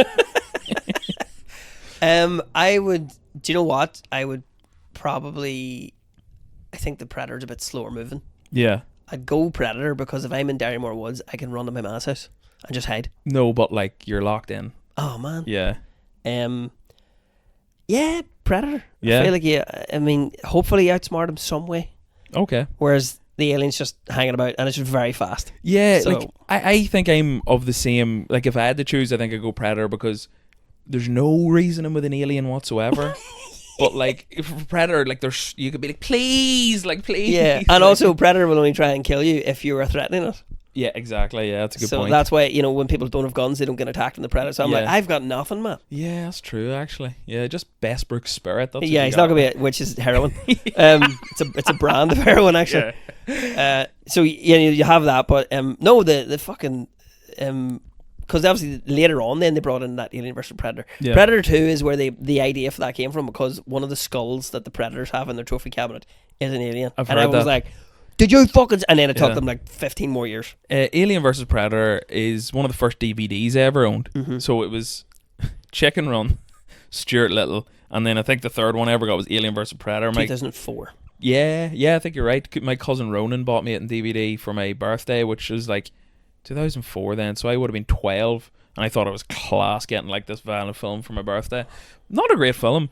I would. Do you know what? I would probably. I think the Predator's a bit slower moving. Yeah. I'd go Predator because if I'm in Darrymore Woods, I can run to my man's house and just hide. No, but like you're locked in. Oh man. Yeah. Yeah, Predator. Yeah. I feel like I mean, hopefully outsmart him some way. Okay. Whereas the Alien's just hanging about and it's just very fast. Yeah, So- like I think I'm of the same. Like if I had to choose, I think I'd go Predator because there's no reasoning with an Alien whatsoever. But like if for Predator, like you could be like, please. Yeah, and also Predator will only try and kill you if you are threatening it. Yeah, exactly. Yeah, that's a good So point. that's why, when people don't have guns, they don't get attacked in the Predator. So I'm like, Yeah. I've got nothing, man. Yeah, that's true. Actually, yeah, just Bestbrook Spirit. That's what Yeah, you he's got. not gonna be which is heroin. It's a brand of heroin actually. Yeah. So yeah, you have that, but no, the fucking because obviously later on then they brought in that Alien vs Predator. Yeah. Predator 2 is where the idea for that came from, because one of the skulls that the Predators have in their trophy cabinet is an alien. I've and heard everyone was that. like, did you fucking... And then it took Yeah. them like 15 more years. Alien vs Predator is one of the first DVDs I ever owned. Mm-hmm. So it was Chicken Run, Stuart Little, and then I think the third one I ever got was Alien vs Predator. 2004. Yeah, I think you're right. My cousin Ronan bought me it in DVD for my birthday, which was like 2004 then, so I would have been 12, and I thought it was class getting like this violent film for my birthday. Not a great film.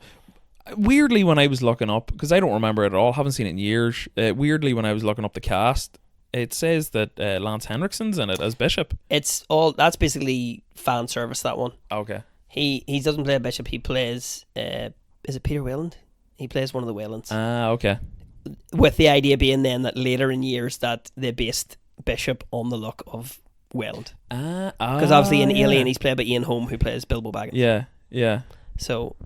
Weirdly, when I was looking up, because I don't remember it at all, haven't seen it in years, weirdly when I was looking up the cast, it says that Lance Henriksen's in it as Bishop. That's basically fan service, that one. Okay. He doesn't play a Bishop, he plays, is it Peter Wayland? He plays one of the Waylands. Ah, okay. With the idea being then that later in years that they based Bishop on the look of Wayland. Because obviously in Alien he's played by Ian Holm, who plays Bilbo Baggins. Yeah. So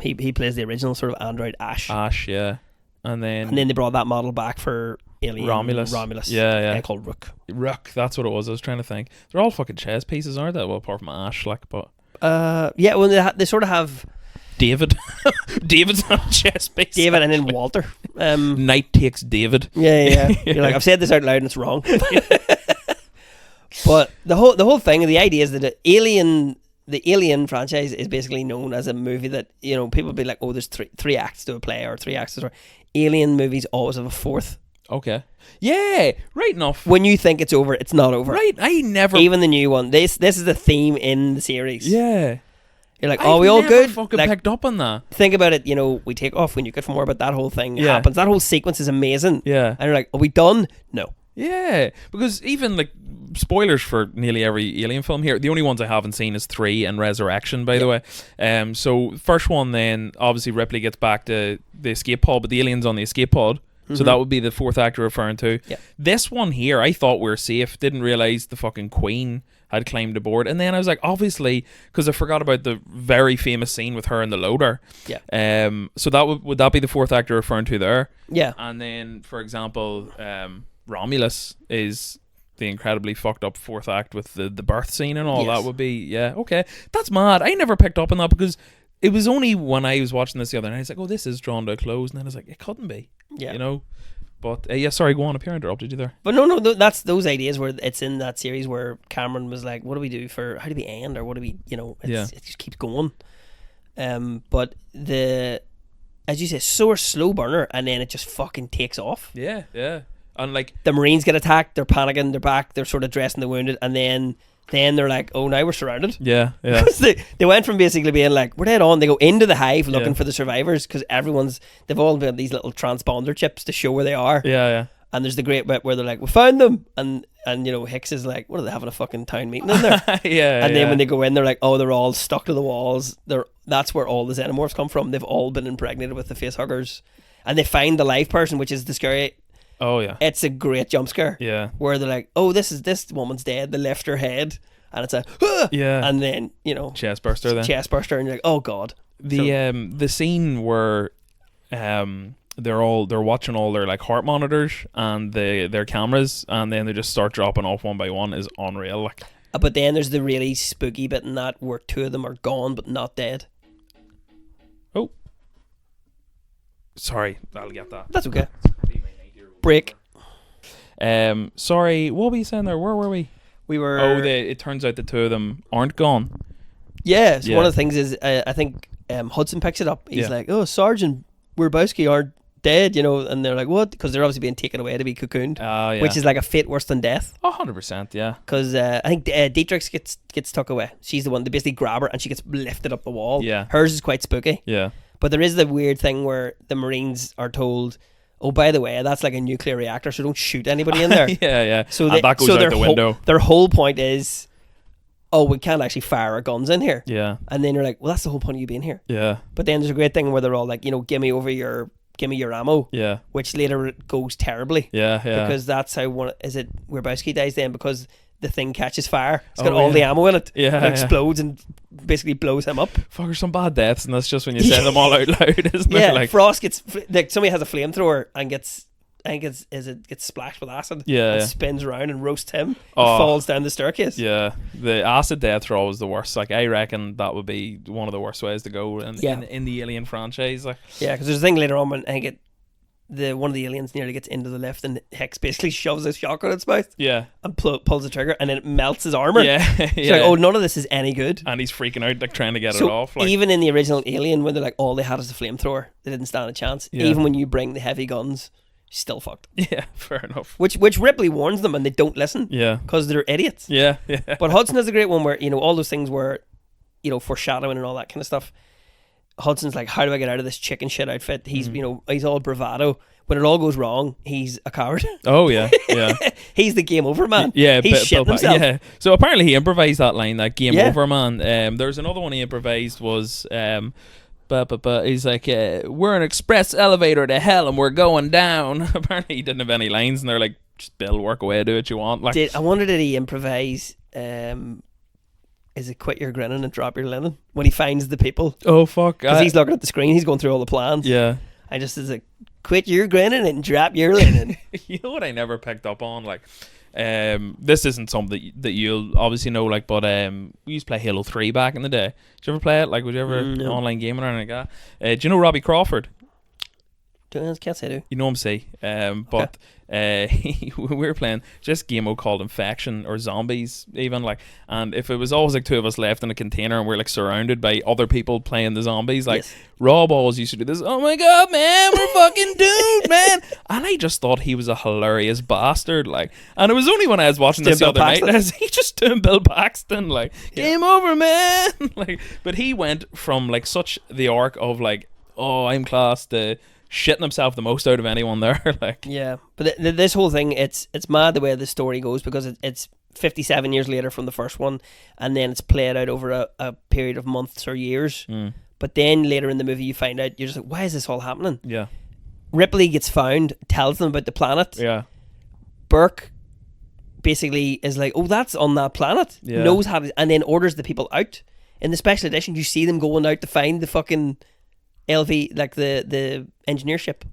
he plays the original sort of android Ash. Yeah. And then they brought that model back for Alien Romulus. Yeah. Called Rook. Rook, that's what it was. I was trying to think. They're all fucking chess pieces, aren't they? Well, apart from Ash, like, but yeah. Well, they sort of have David. David's on a chess piece. David, and then Walter. Knight takes David. Yeah. You're like, I've said this out loud and it's wrong. But the whole thing, the idea is that the Alien franchise is basically known as a movie that, you know, people be like, oh, there's three acts to a play or 3 acts to a story. Alien movies always have a fourth. Okay. Yeah, right enough. When you think it's over, it's not over. Right, I never... Even the new one. This is the theme in the series. Yeah. You're like, we all good? Fucking like, picked up on that. Think about it, you know, we take off when you get from more, but that whole thing happens. That whole sequence is amazing. Yeah. And you're like, are we done? No. Yeah, because even like spoilers for nearly every Alien film here, the only ones I haven't seen is 3 and Resurrection, by the way. So first one, then obviously Ripley gets back to the escape pod, but the alien's on the escape pod. So that would be the fourth actor referring to. Yeah. This one here, I thought we were safe. Didn't realize the fucking Queen had climbed aboard, and then I was like, obviously, because I forgot about the very famous scene with her in the loader. Yeah. So that would that be the fourth actor referring to there? Yeah. And then, for example, Romulus is the incredibly fucked up fourth act with the birth scene and all. That would be okay. That's mad. I never picked up on that because it was only when I was watching this the other night I was like, oh, this is drawn to a close, and then I was like, it couldn't be. Yeah. You know. But sorry, go on. If I interrupted you there. But no, that's those ideas where it's in that series where Cameron was like, what do we do for, how do we end, or what do we, you know, it just keeps going. But as you say, so a slow burner, and then it just fucking takes off. Yeah. And like the Marines get attacked, they're panicking, they're back, they're sort of dressing the wounded, and then they're like, oh, now we're surrounded. Yeah. They went from basically being like, we're dead on, they go into the hive looking for the survivors, because they've all got these little transponder chips to show where they are. Yeah. And there's the great bit where they're like, we found them, and you know, Hicks is like, what are they having a fucking town meeting in there? And then when they go in, they're like, oh, they're all stuck to the walls. That's where all the xenomorphs come from. They've all been impregnated with the facehuggers, and they find the live person, which is the scary. Oh yeah, it's a great jump scare. Yeah, where they're like, oh, this woman's dead. They left her head, and it's a and then, you know, chest burster, and you're like, oh god. The scene where they're watching all their like heart monitors and their cameras, and then they just start dropping off one by one is unreal. Like, but then there's the really spooky bit in that where 2 of them are gone but not dead. Oh, sorry, I'll get that. That's okay. Break. Sorry, what were you saying there? Where were we? We were. Oh, it turns out the 2 of them aren't gone. Yeah. So one of the things is, I think Hudson picks it up. He's like, "Oh, Sergeant Werbowski aren't dead," you know, and they're like, "What?" Because they're obviously being taken away to be cocooned, which is like a fate worse than death. 100%, yeah. Because I think Dietrich gets tucked away. She's the one. They basically grab her and she gets lifted up the wall. Yeah. Hers is quite spooky. Yeah. But there is the weird thing where the Marines are told, oh, by the way, that's like a nuclear reactor, so don't shoot anybody in there. Yeah. So that goes out the window. Their whole point is, oh, we can't actually fire our guns in here. Yeah. And then you're like, well, that's the whole point of you being here. Yeah. But then there's a great thing where they're all like, you know, give me your ammo. Yeah. Which later goes terribly. Yeah. Because that's how Werbowski dies then, because the thing catches fire. It's got all the ammo in it. Yeah. It explodes and basically blows him up. Fuck, some bad deaths, and that's just when you say them all out loud, isn't it? Like, Frost gets, like, somebody has a flamethrower and gets splashed with acid. Yeah. And spins around and roasts him. And falls down the staircase. Yeah. The acid deaths are always the worst. Like, I reckon that would be one of the worst ways to go in the Alien franchise. Like, yeah, because there's a thing later on when I think one of the aliens nearly gets into the lift, and Hicks basically shoves his shotgun in its mouth. Yeah. And pulls the trigger, and then it melts his armor. Yeah. She's like, oh, none of this is any good. And he's freaking out, like trying to get it off. Like, even in the original Alien, when they're like, all they had is a flamethrower, they didn't stand a chance. Yeah. Even when you bring the heavy guns, still fucked. Yeah, fair enough. Which Ripley warns them, and they don't listen. Yeah. Because they're idiots. Yeah. But Hudson is a great one where, all those things were, foreshadowing and all that kind of stuff. Hudson's like, how do I get out of this chicken shit outfit? He's, he's all bravado. When it all goes wrong, he's a coward. Oh, yeah, yeah. He's the game over man. Yeah, he's shitting himself. Yeah. So apparently he improvised that line, that game over man. There's another one he improvised was, but he's like, we're an express elevator to hell and we're going down. Apparently he didn't have any lines, and they're like, just Bill, work away, do what you want. Like, I wonder, did he improvise? Is it quit your grinning and drop your linen when he finds the people? Oh fuck! Because he's looking at the screen, he's going through all the plans. Yeah. I just is like, quit your grinning and drop your linen. You know what I never picked up on? Like, this isn't something that you'll obviously know. Like, but we used to play Halo 3 back in the day. Did you ever play it? Like, was you ever online gaming or anything like that? Do you know Robbie Crawford? Can't say do. You know him, see. But we were playing just game mode called Infection or Zombies, even like. And if it was always like two of us left in a container and we're like surrounded by other people playing the zombies, like Rob always used to do this. Oh my god, man, we're fucking doomed, man! And I just thought he was a hilarious bastard, like. And it was only when I was watching this the other night, he just doing Bill Paxton, like, game over, man. Like, but he went from like such the arc of like, oh, I'm class, to shitting himself the most out of anyone there. Like, yeah, but this whole thing, it's mad the way the story goes, because it's 57 years later from the first one, and then it's played out over a period of months or years. But then later in the movie you find out, you're just like, why is this all happening? Yeah. Ripley gets found, tells them about the planet. Yeah. Burke basically is like, oh, that's on that planet. Yeah. Knows how to, and then orders the people out. In the special edition, you see them going out to find the fucking LV, like the engineer ship.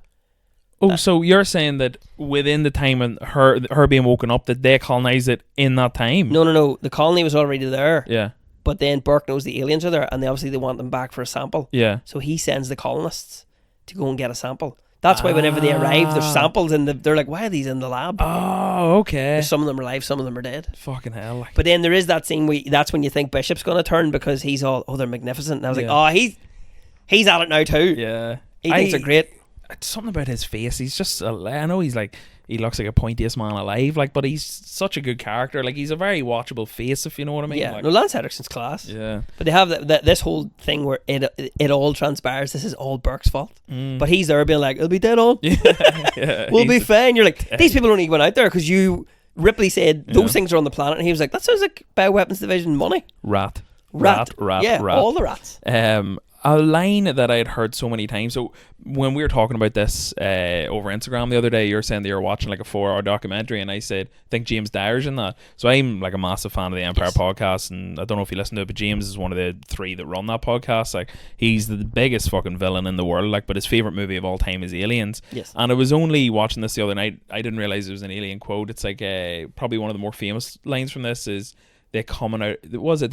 Oh, so you're saying that within the time and her being woken up, that they colonized it in that time? No. The colony was already there. Yeah. But then Burke knows the aliens are there, and they want them back for a sample. Yeah. So he sends the colonists to go and get a sample. That's why whenever they arrive, there's samples in they're like, why are these in the lab? Oh, okay. Some of them are alive, some of them are dead. Fucking hell. Like. But then there is that scene where that's when you think Bishop's going to turn, because he's all, oh, they're magnificent. And I was like, oh, he's at it now too. Yeah. He thinks they're great. Something about his face. He's just, I know he's like, he looks like a pointiest man alive, like, but he's such a good character. Like, he's a very watchable face, if you know what I mean. Yeah. Like, No, Lance Henriksen's class. Yeah. But they have this whole thing where it all transpires. This is all Burke's fault. But he's there being like, it'll be dead on. Yeah. We'll be fine. You're like, these people only went out there because Ripley said those things are on the planet, and he was like, that sounds like Bioweapons Division money. Rat. Yeah, all the rats. A line that I had heard so many times. So when we were talking about this over Instagram the other day, you were saying that you were watching like a 4-hour documentary, and I said, I think James Dyer's in that. So I'm like a massive fan of the Empire podcast, and I don't know if you listen to it, but James is one of the 3 that run that podcast. Like, he's the biggest fucking villain in the world, like, but his favourite movie of all time is Aliens. Yes. And I was only watching this the other night, I didn't realise it was an alien quote. It's like probably one of the more famous lines from this is, they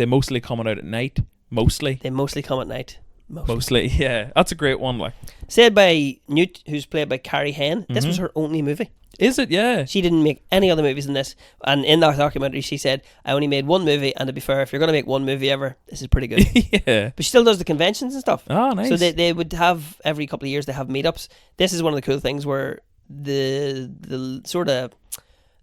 mostly coming out at night. They mostly come at night. Mostly, yeah. That's a great one. Like, said by Newt, who's played by Carrie Henn, this was her only movie. Is it? Yeah. She didn't make any other movies than this. And in that documentary, she said, I only made one movie, and to be fair, if you're going to make one movie ever, this is pretty good. Yeah. But she still does the conventions and stuff. Oh, nice. So they would have, every couple of years, they have meetups. This is one of the cool things where the sort of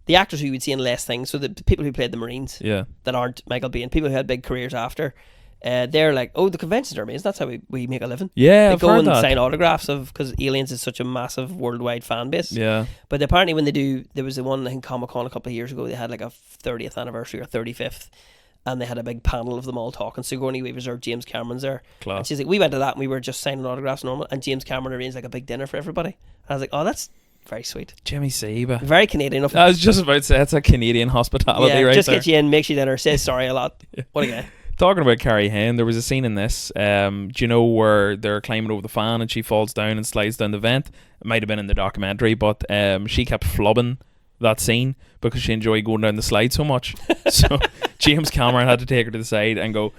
the actors who you would see in less things, so the people who played the Marines, that aren't Michael Biehn, people who had big careers after, they're like, oh, the conventions are amazing. That's how we make a living. Yeah, they I've go heard and that. sign autographs because Aliens is such a massive worldwide fan base. Yeah. But apparently when they do, there was the one in Comic-Con a couple of years ago, they had like a 30th anniversary or 35th, and they had a big panel of them all talking. Sigourney Weaver's there, James Cameron's there. Class. And she's like, we went to that and we were just signing autographs normal, and James Cameron arranged like a big dinner for everybody. And I was like, oh, that's very sweet. Jimmy Seba. Very Canadian. I was just about to say, it's a Canadian hospitality right just there. get you in, makes you dinner, says sorry a lot. What a guy. Talking about Carrie Henn, there was a scene in this, do you know where they're climbing over the fan and she falls down and slides down the vent? It might have been in the documentary, but she kept flubbing that scene because she enjoyed going down the slide so much. So James Cameron had to take her to the side and go,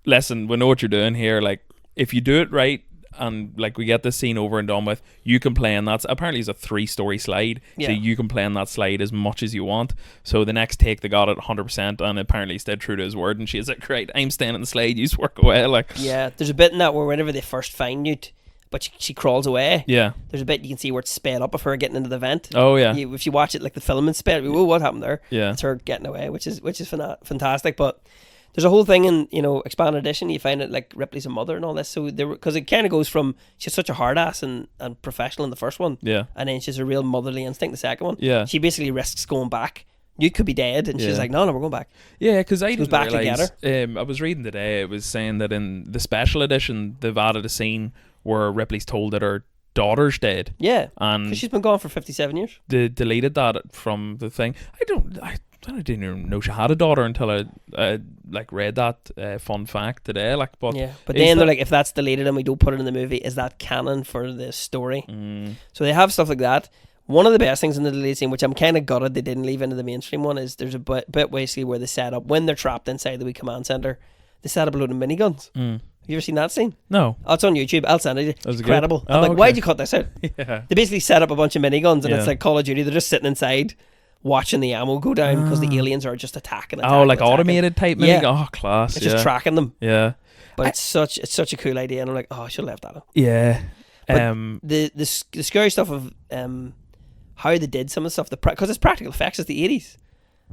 listen, we know what you're doing here. Like, if you do it right and like we get this scene over and done with. You can play in that. Apparently it's a 3-story slide, so you can play in that slide as much as you want. So the next take they got it 100%, and apparently he stayed true to his word, and she's like, great, I'm staying in the slide, you work away. Like, yeah, there's a bit in that where whenever they first find Newt, but she crawls away. Yeah. There's a bit you can see where it's sped up of her getting into the vent. Oh yeah. If you watch it, like the film is sped. Whoa, what happened there? Yeah. It's her getting away, which is fantastic. But there's a whole thing in expanded edition. You find it like Ripley's a mother and all this. So there, because it kind of goes from she's such a hard ass and professional in the first one. Yeah. And then she's a real motherly instinct in the second one. Yeah. She basically risks going back. Newt could be dead, and she's like, no, we're going back. Yeah, because I goes didn't back realize. together. I was reading today. It was saying that in the special edition, they've added a scene where Ripley's told that her daughter's dead. Yeah, and because she's been gone for 57 years. They deleted that from the thing. I didn't even know she had a daughter until I like read that fun fact today. Like, but then they're like, if that's deleted and we don't put it in the movie, is that canon for the story? So they have stuff like that. One of the best things in the deleted scene, which I'm kind of gutted they didn't leave into the mainstream one, is there's a bit basically where they set up when they're trapped inside the wee command center. They set up a load of miniguns. Have you ever seen that scene? No. Oh, it's on YouTube. I'll send it. It's incredible. Good? I'm like, why'd you cut this out? Yeah. They basically set up a bunch of miniguns, and it's like Call of Duty. They're just sitting inside watching the ammo go down because the aliens are just attacking. Like automated type minigun. Oh, class. It's just tracking them. Yeah. But it's such a cool idea, and I'm like, oh, I should have left that out. Yeah. But the scary stuff of how they did some of the stuff, because it's practical effects. It's the 80s.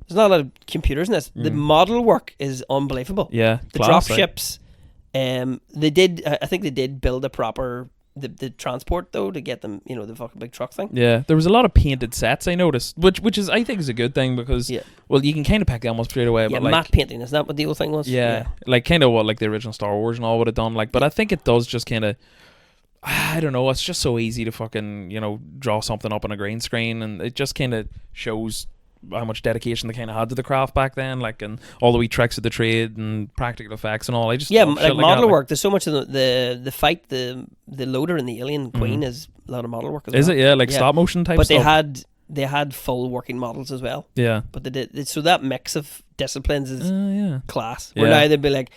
There's not a lot of computers in this. The model work is unbelievable. Yeah. The drop ships. They did. I think they did build a proper the transport though to get them. The fucking big truck thing. Yeah, there was a lot of painted sets I noticed, which is I think is a good thing because well you can kind of pick them almost straight away. Yeah, but like, matte painting, is that what the old thing was? Yeah, like kind of what like the original Star Wars and all would have done. Like, but I think it does just kind of. I don't know. It's just so easy to fucking draw something up on a green screen, and it just kind of shows how much dedication they kind of had to the craft back then, like, and all the wee tricks of the trade and practical effects and all. I just like model that, work. There's so much in the fight. The loader and the alien queen is a lot of model work. Is it? Yeah, like stop motion type. But stuff. they had full working models as well. Yeah. But they did so that mix of disciplines is class. Where Yeah. now they'd be like,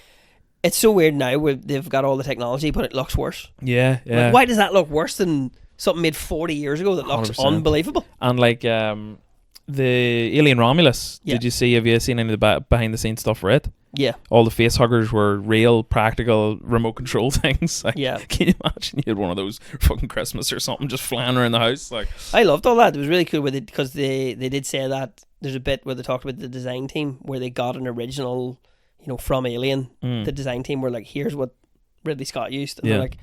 it's so weird now where they've got all the technology, but it looks worse. Yeah, yeah. Like, why does that look worse than something made 40 years ago that looks 100%. unbelievable? And like the Alien Romulus, Yeah. have you seen any of the behind the scenes stuff for it? Yeah. All the face huggers were real, practical remote control things. Like, Yeah. Can you imagine you had one of those fucking Christmas or something just flying around the house? Like, I loved all that. It was really cool because they did say that there's a bit where they talked about the design team where they got an original, from Alien. The design team were like, here's what Ridley Scott used. And they're like,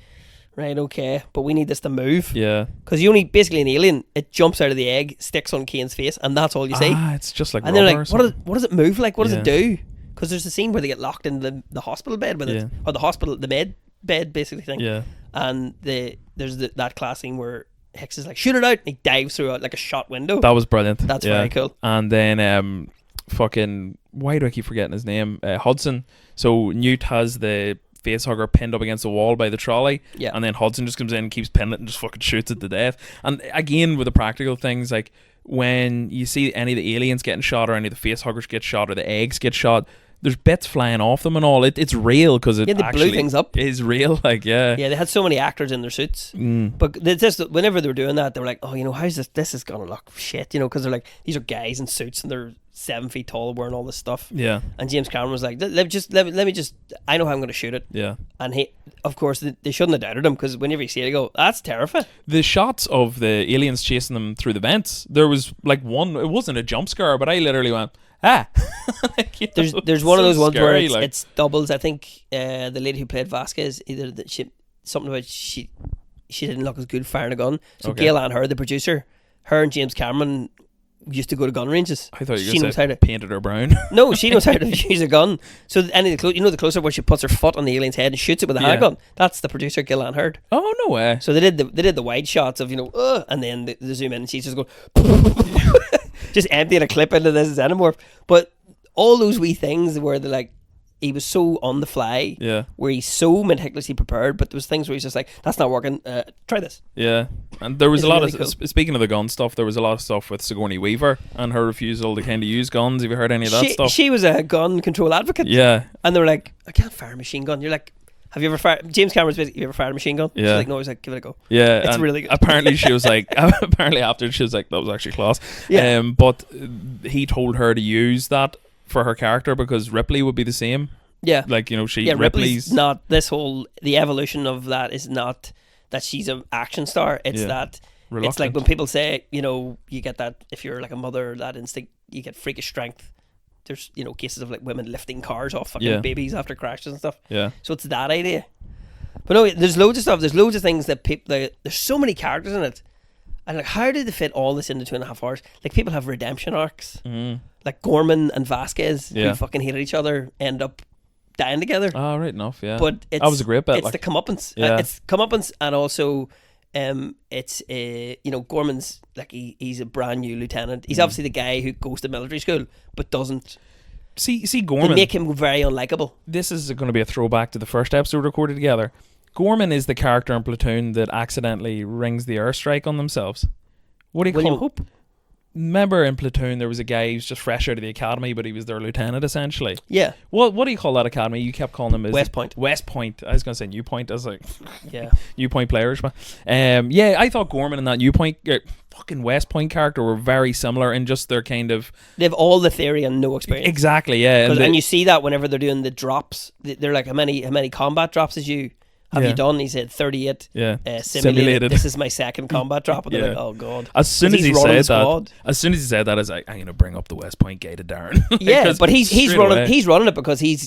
right, okay, but we need this to move. Yeah. Because you only, basically in Alien, it jumps out of the egg, sticks on Kane's face, and that's all you see. It's just like and they're like, what does it move like? What does it do? Because there's a scene where they get locked in the hospital bed with it, or the med bed basically thing. Yeah. And there's that class scene where Hicks is like, shoot it out, and he dives through like a shot window. That was brilliant. That's very cool. And then fucking, why do I keep forgetting his name? Hudson. So Newt has the facehugger pinned up against the wall by the trolley, and then Hudson just comes in and keeps pinning it and just fucking shoots it to death. And again, with the practical things, like when you see any of the aliens getting shot or any of the facehuggers get shot or the eggs get shot, there's bits flying off them and all. It's real because it they actually blew things up. Is real. Like, yeah, they had so many actors in their suits, but whenever they were doing that, they were like, oh, how's this is gonna look shit, because they're like, these are guys in suits and they're 7 feet tall wearing all this stuff. Yeah. And James Cameron was like, let me just I know how I'm going to shoot it. Yeah. And he, of course, they shouldn't have doubted him, because whenever you see it, you go, that's terrifying. The shots of the aliens chasing them through the vents, there was like one, it wasn't a jump scare, but I literally went, like, there's one of those ones scary, where it's doubles. I think the lady who played Vasquez, either that something about she didn't look as good firing a gun. So Gail Ann Hurd, the producer, her and James Cameron used to go to gun ranges. I thought you were going to say painted her brown. No, she knows how to use a gun. So any the close-up where she puts her foot on the alien's head and shoots it with a handgun, that's the producer, Gail Ann Hurd. Oh, no way. So they did the wide shots of and then the zoom in and she's just going just emptying a clip into this xenomorph. But all those wee things where they're like, he was so on the fly, where he's so meticulously prepared, but there was things where he's just like, that's not working, try this. Yeah. And there was a lot really of speaking of the gun stuff, there was a lot of stuff with Sigourney Weaver and her refusal to kind of use guns. Have you heard any of that stuff? She was a gun control advocate. Yeah. And they were like, I can't fire a machine gun. You're like, Have you ever fired James Cameron's basically, you ever fired a machine gun? Yeah. She's like, no, he's like, give it a go. Yeah, It's and really good. Apparently she was like, apparently after she was like, that was actually class. Yeah. But he told her to use that for her character because Ripley would be the same. Yeah. Like, you know, Ripley's not the evolution of that is not that she's an action star. It's that reluctant. It's like when people say, you know, you get that if you're like a mother, that instinct, you get freakish strength. There's, you know, cases of like women lifting cars off fucking babies after crashes and stuff. Yeah. So it's that idea. But no, there's loads of stuff. There's loads of things that people. There's so many characters in it, and like, how did they fit all this into 2.5 hours? Like, people have redemption arcs. Like Gorman and Vasquez, who fucking hated each other, end up dying together. Oh, right enough. Yeah. But that was a great bit. It's like, the comeuppance. Yeah. It's comeuppance, and also, it's you know, Gorman's like he's a brand new lieutenant. He's obviously the guy who goes to military school, but doesn't. See They Gorman. make him very unlikable. This is going to be a throwback to the first episode recorded together. Gorman is the character in Platoon that accidentally rings the airstrike on themselves. What do you William call? Hope. Remember in Platoon there was a guy who's just fresh out of the academy, but he was their lieutenant essentially. Yeah. What do you call that academy? You kept calling him West Point. West Point. I was going to say New Point. I was like, Yeah. New Point players, man. Yeah, I thought Gorman and that New Point, fucking West Point character were very similar in just their kind of. They have all the theory and no experience. Exactly. Yeah. And you see that whenever they're doing the drops, they're like, how many combat drops have you done? He said 38. Yeah. Simulated. This is my second combat drop, and they're like, oh god. As soon as he said that, I was like, I'm gonna bring up the West Point guy to Darren. Yeah, but he's running it because he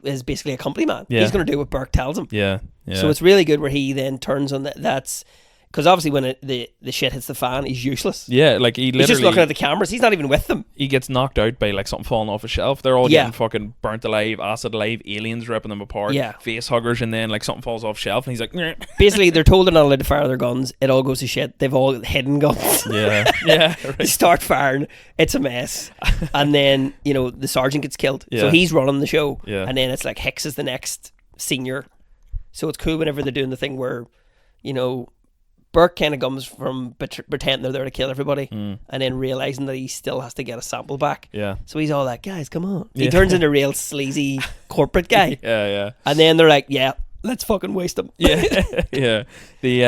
is basically a company man. Yeah. He's gonna do what Burke tells him. Yeah. So it's really good where he then turns on that. That's because obviously when the shit hits the fan, he's useless. Yeah, like he's just looking at the cameras. He's not even with them. He gets knocked out by like something falling off a shelf. They're all getting fucking burnt alive, acid alive, aliens ripping them apart, face huggers, and then like something falls off shelf, and he's like, "Nyeh." Basically, they're told they're not allowed to fire their guns. It all goes to shit. They've all hidden guns. Yeah, yeah. They Right. start firing. It's a mess, and then you know the sergeant gets killed. So he's running the show, and then it's like Hicks is the next senior. So it's cool whenever they're doing the thing where, you know, Burke kind of comes from pretending they're there to kill everybody and then realising that he still has to get a sample back. Yeah. So he's all like, guys, come on. He turns into a real sleazy corporate guy. Yeah. And then they're like, yeah, let's fucking waste him. Yeah. Yeah. The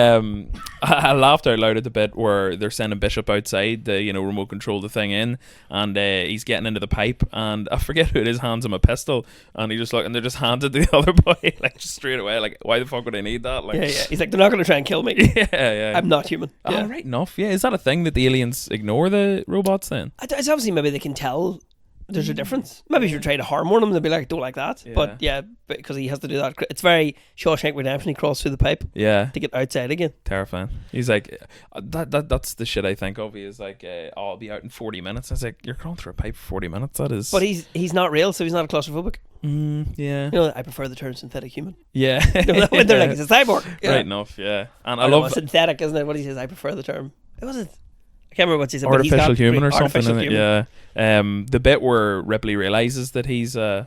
I laughed out loud at the bit where they're sending Bishop outside the, you know, remote control the thing in, and he's getting into the pipe, and I forget who it is hands him a pistol, and he just look, and they're just handed to the other boy like just straight away, like why the fuck would I need that? Like, yeah. He's like, they're not going to try and kill me. Yeah. I'm not human. Oh, right enough. Yeah, is that a thing that the aliens ignore the robots then? It's obviously maybe they can tell there's a difference. Maybe if you're trying to harm one of them, they'll be like, don't like that. But because he has to do that. It's very Shawshank Redemption. He crawls through the pipe to get outside again. Terrifying. He's like, that's the shit I think of. He is like, I'll be out in 40 minutes. I was like, you're crawling through a pipe for 40 minutes? That is. But he's not real, so he's not claustrophobic. Yeah. You know, I prefer the term synthetic human. Yeah. You know, when they're like, it's a cyborg. Yeah. Right enough, yeah. And I love love synthetic, isn't it? What he says, I prefer the term. It wasn't. I can't remember what he said. Artificial human or something. Human. Yeah. The bit where Ripley realizes that he's the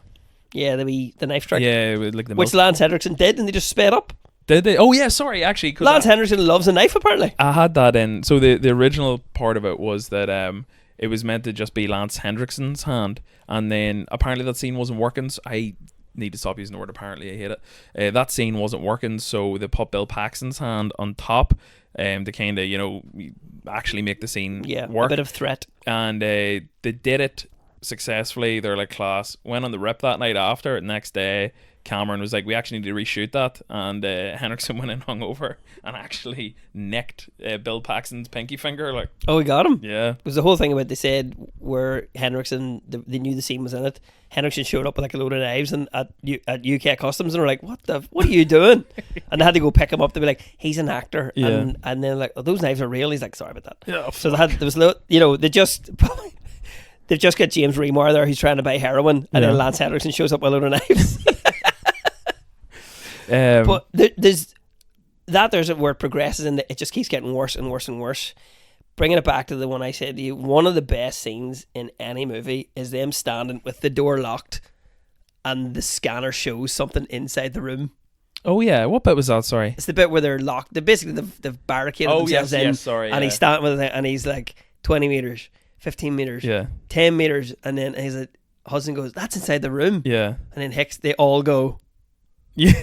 knife strike. Yeah, like which Lance Henriksen did, and they just sped up. Did they? Oh yeah, sorry. Actually, Lance Henriksen loves a knife. Apparently, I had that in. So the original part of it was that it was meant to just be Lance Henriksen's hand, and then apparently that scene wasn't working. So I need to stop using the word apparently. I hate it. That scene wasn't working, so they put Bill Paxton's hand on top. To kind of, you know, actually make the scene work. A bit of threat. And they did it successfully. They're like, class. Went on the rip that night after. Next day, Cameron was like, we actually need to reshoot that. And Henriksen went in hungover and actually nicked Bill Paxton's pinky finger. Like, oh, he got him? Yeah. It was the whole thing about, they said, where Henriksen, they knew the scene was in it. Henriksen showed up with like a load of knives and at UK Customs, and were like, what are you doing? And they had to go pick him up. They'd be like, he's an actor. Yeah. And then like, oh, those knives are real. He's like, sorry about that. Yeah, so they've just got James Remar there, who's trying to buy heroin, and then Lance Henriksen shows up with a load of knives. But there's where it progresses, and it just keeps getting worse and worse and worse. Bringing it back to the one I said to you, one of the best scenes in any movie is them standing with the door locked and the scanner shows something inside the room. Oh yeah, what bit was that? Sorry, it's the bit where they're locked. They've barricaded themselves in. Sorry, and he's standing with it, and he's like 20 meters, 15 meters, 10 meters, and then his husband goes, "That's inside the room." Yeah, and then Hicks, they all go, yeah.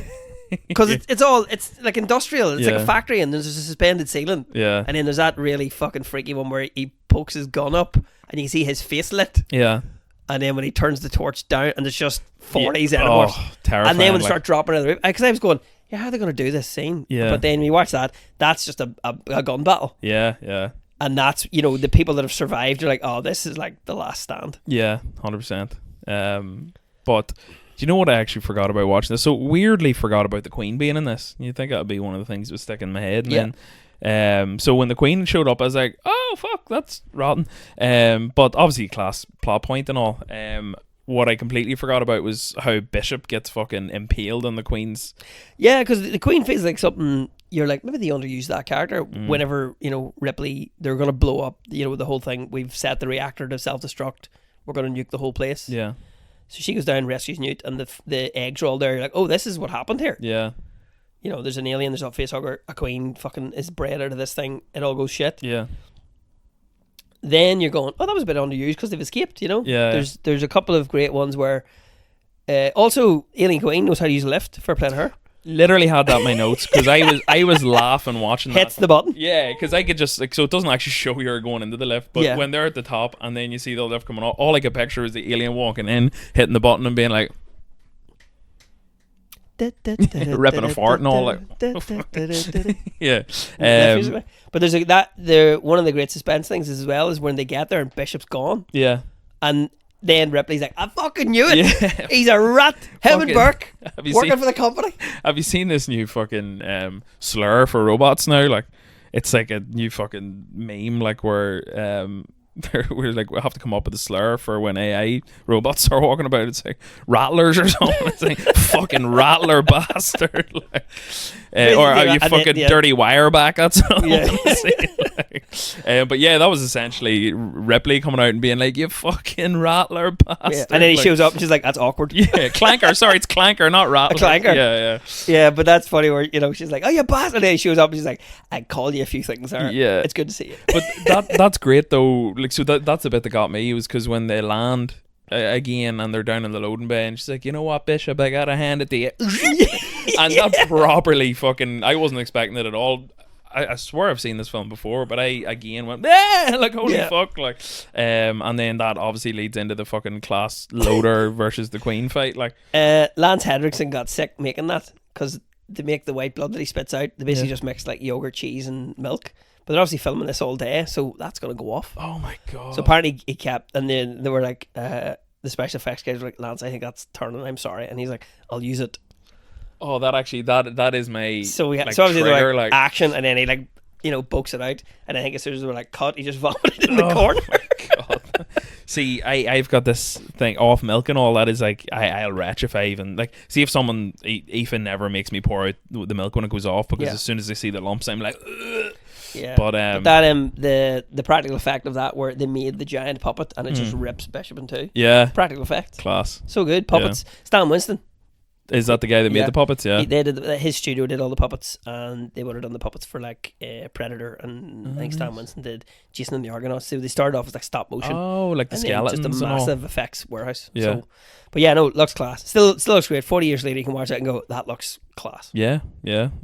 because it's like industrial. It's like Yeah. a factory, and there's a suspended ceiling. Yeah. And then there's that really fucking freaky one where he pokes his gun up, and you can see his face lit. Yeah. And then when he turns the torch down, and there's just 40 Xenomorphs. Oh, terrifying. And then when they like, start dropping out of the roof, because I was going, yeah, how are they going to do this scene? Yeah. But then when you watch that, that's just a gun battle. yeah, yeah. And that's, you know, the people that have survived, you're like, oh, this is like the last stand. Yeah, 100%. But do you know what I actually forgot about watching this? So weirdly forgot about the Queen being in this. You think that would be one of the things that was sticking in my head. And then, so when the Queen showed up, I was like, oh, fuck, that's rotten. But obviously class plot point and all. What I completely forgot about was how Bishop gets fucking impaled on the Queen's. Yeah, because the Queen feels like something, you're like, maybe they underused that character whenever, you know, Ripley, they're going to blow up, you know, the whole thing. We've set the reactor to self-destruct. We're going to nuke the whole place. Yeah. So she goes down, rescues Newt, and the eggs are all there. You're like, oh, this is what happened here. Yeah. You know, there's an alien, there's a facehugger, a Queen fucking is bred out of this thing. It all goes shit. Yeah. Then you're going, oh, that was a bit underused because they've escaped, you know? Yeah. There's a couple of great ones where also Alien Queen knows how to use a lift for playing her. Literally had that in my notes because I was laughing watching that. Hits the button. Yeah, because I could just like, so it doesn't actually show you're going into the lift, but Yeah. when they're at the top and then you see the lift coming up, all I could picture is the alien walking in, hitting the button and being like ripping a fart and all, like yeah. But there's one of the great suspense things as well is when they get there and Bishop's gone, Yeah. and then Ripley's like, I fucking knew it. Yeah. He's a rat. Him and Fucking- Burke Have you working seen for the company. Have you seen this new fucking slur for robots now? Like it's like a new fucking meme, like where we're like we have to come up with a slur for when AI robots are walking about. It's like rattlers or something. It's like fucking rattler bastard, like, or are you fucking dirty wire back? That's all. Yeah. But yeah, that was essentially Ripley coming out and being like, "You fucking rattler bastard," Yeah. And then he like, shows up and she's like, that's awkward. Yeah, clanker. Sorry, it's clanker, not rattler. Clanker. Yeah, Yeah, but that's funny where, you know, she's like, oh, you bastard. And then he shows up and she's like, I called you a few things there. Yeah. It's good to see you. But that's great though. Like, so that's the bit that got me was because when they land again and they're down in the loading bay and she's like, you know what, Bishop, I gotta hand it to you. And that properly fucking, I wasn't expecting it at all. I swear I've seen this film before, but I again went, like, holy fuck, like, and then that obviously leads into the fucking class loader versus the Queen fight, like. Lance Henriksen got sick making that because they make the white blood that he spits out. They basically just mix like yogurt, cheese, and milk. But they're obviously filming this all day, so that's gonna go off. Oh my god! So apparently he kept, and then they were like, the special effects guys were like, Lance, I think that's turning. I'm sorry, and he's like, I'll use it. Oh, that actually that is my So we had, like, so obviously trigger, they're like action, and then he like, you know, pokes it out, and I think as soon as they were like cut, he just vomited in the corner. Oh my god! See, I've got this thing off milk and all that is like I'll retch if I even like see if someone Ethan never makes me pour out the milk when it goes off because as soon as I see the lumps I'm like. Ugh. Yeah, but that the practical effect of that where they made the giant puppet and it just rips Bishop in two. Yeah, Practical effect, class, so good. Puppets. Stan Winston. Is that the guy that made the puppets? Yeah, they did. His studio did all the puppets, and they would have done the puppets for like Predator, and I think Stan Winston did Jason and the Argonauts. So they started off as like stop motion. Oh, like the and skeletons just a and all. massive effects warehouse. Yeah. So, but yeah, no, looks class. Still looks great. 40 years later, you can watch that and go, that looks class. Yeah,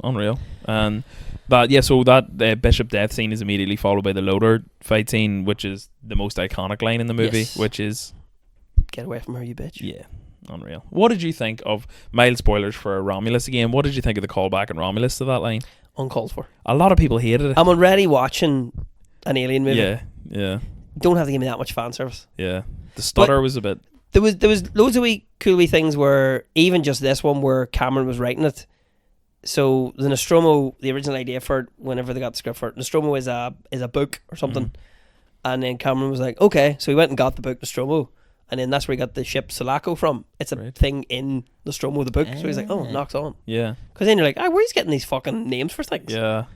unreal. And that so that Bishop death scene is immediately followed by the loader fight scene, which is the most iconic line in the movie, which is "Get away from her, you bitch." Yeah. Unreal. What did you think of, mild spoilers for Romulus again, what did you think of the callback in Romulus to that line? Uncalled for. A lot of people hated it. I'm already watching an alien movie. Yeah. Don't have to give me that much fan service. Yeah. The stutter was a bit... There was loads of cool wee things where, even just this one where Cameron was writing it. So the Nostromo, the original idea for it, whenever they got the script for it, Nostromo is a book or something. And then Cameron was like, okay. So he went and got the book Nostromo. And then that's where he got the ship Sulaco from. It's a thing in Nostromo, the book. So he's like, oh, knocks on. Yeah. Because then you're like, where's he getting these fucking names for things? Yeah.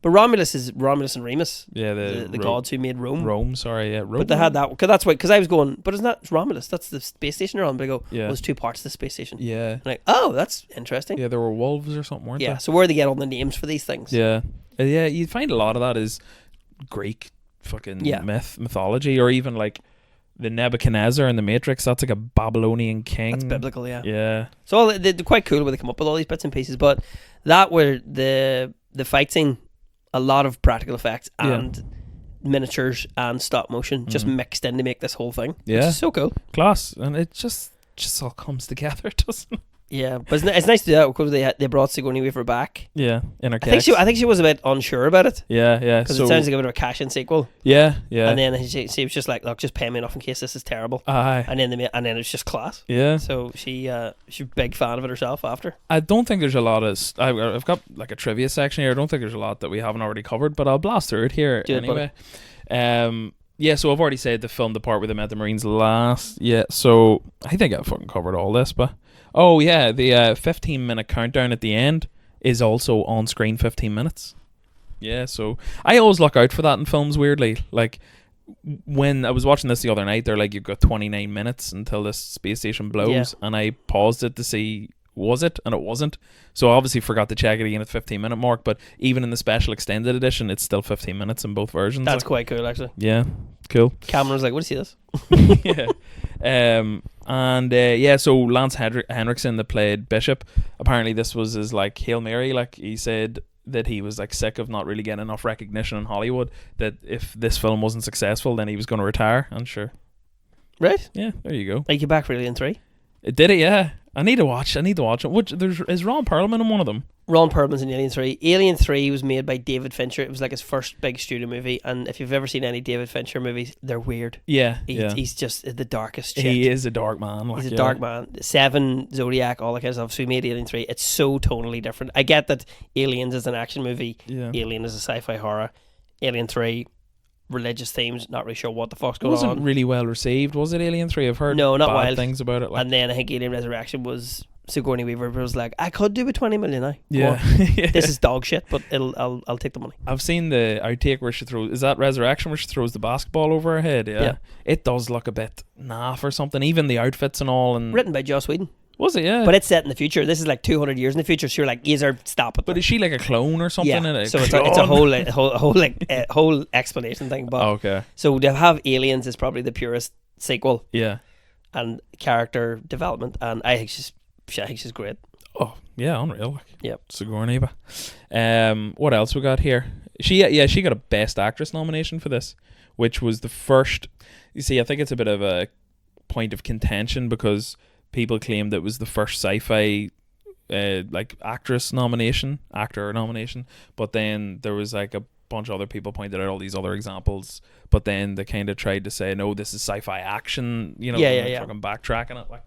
But Romulus is Romulus and Remus. Yeah, the gods who made Rome. Rome, Rome. But they had that, because that's why, because I was going, but it's Romulus, that's the space station they're on. But I go, yeah. there's two parts to the space station. Yeah. And like, oh, that's interesting. Yeah, there were wolves or something, weren't there? So where do they get all the names for these things? Yeah. Yeah, you find a lot of that is Greek fucking mythology, or even like the Nebuchadnezzar in the Matrix. That's like a Babylonian king. That's biblical, yeah. Yeah. So they're quite cool when they come up with all these bits and pieces. But that were the fight scene, a lot of practical effects and miniatures and stop motion just mixed in to make this whole thing. Yeah. Which is so cool. Class. And it just all comes together, doesn't it? Yeah, but it's nice to do that because they brought Sigourney Weaver back. Yeah, in her I think she was a bit unsure about it. Yeah. Because it sounds like a bit of a cash-in sequel. Yeah. And then she was just like, look, just pay me enough in case this is terrible. Aye. And then it's just class. Yeah. So she's a big fan of it herself after. I don't think there's a lot of... I've got like a trivia section here. I don't think there's a lot that we haven't already covered, but I'll blast through it here anyway. Yeah, so I've already said they filmed the part where they met the Marines last. Yeah, so I think I've fucking covered all this, but... Oh, yeah, the 15-minute countdown at the end is also on-screen 15 minutes. Yeah, so I always look out for that in films, weirdly. Like, when I was watching this the other night, they're like, you've got 29 minutes until this space station blows, and I paused it to see, was it? And it wasn't. So I obviously forgot to check it again at the 15-minute mark, but even in the special extended edition, it's still 15 minutes in both versions. That's quite cool, actually. Yeah, cool. Cameron was like, what do you see this? Yeah. So Lance Henriksen that played Bishop, apparently this was his like Hail Mary. Like, he said that he was like sick of not really getting enough recognition in Hollywood, that if this film wasn't successful then he was going to retire. And sure, right, yeah, there you go. Are you back for Alien 3? It did it, yeah. I need to watch it. Is Ron Perlman in one of them? Ron Perlman's in Alien 3. Alien 3 was made by David Fincher. It was like his first big studio movie, and if you've ever seen any David Fincher movies, they're weird. Yeah, He's just the darkest shit. He is a dark man. He's a dark man. Seven, Zodiac, all that kind of stuff. So he made Alien 3. It's so tonally different. I get that Aliens is an action movie. Yeah. Alien is a sci-fi horror. Alien 3, religious themes. Not really sure what the fuck's going on. It wasn't really well received, was it, Alien 3? I've heard not bad wild things about it. Like. And then I think Alien Resurrection was... Sigourney Weaver was like, I could do with 20 million now. Yeah. This is dog shit, but I'll take the money. I've seen the outtake where she throws... Is that Resurrection where she throws the basketball over her head? Yeah. It does look a bit naff or something. Even the outfits and all. And written by Joss Whedon. Was it? Yeah. But it's set in the future. This is like 200 years in the future. So you're like, stop it. But is she like a clone or something? Yeah. So it's a whole explanation thing. But okay. So to have Aliens is probably the purest sequel. Yeah. And character development, and I think she's great. Oh yeah, unreal. Yep. Sigourney. What else we got here? She got a Best Actress nomination for this, which was the first. You see, I think it's a bit of a point of contention because people claimed that it was the first sci-fi like actor nomination, but then there was like a bunch of other people pointed out all these other examples, but then they kind of tried to say no, this is sci-fi action, fucking backtracking it like.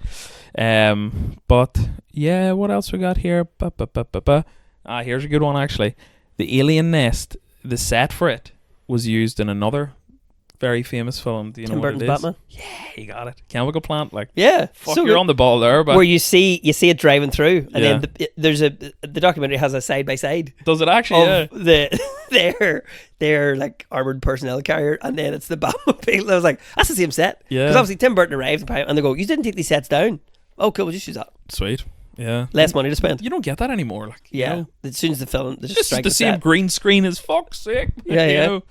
But yeah, what else we got here? Here's a good one actually. The alien nest, the set for it was used in another very famous film. Do you know Tim what Burton's it is? Batman. Yeah, you got it. Chemical Plant, like Fuck, so you're on the ball there, but where you see it driving through, and then the documentary has a side by side. Does it actually? Of their like armored personnel carrier, and then it's the Batmobile. I was like, that's the same set. Yeah. Because obviously Tim Burton arrives and they go, you didn't take these sets down. Oh, cool. We'll just use that. Sweet. Yeah. Less money to spend. You don't get that anymore. Like, As soon as the film, they just this strike is the same set. green screen as fuck's sake. Yeah.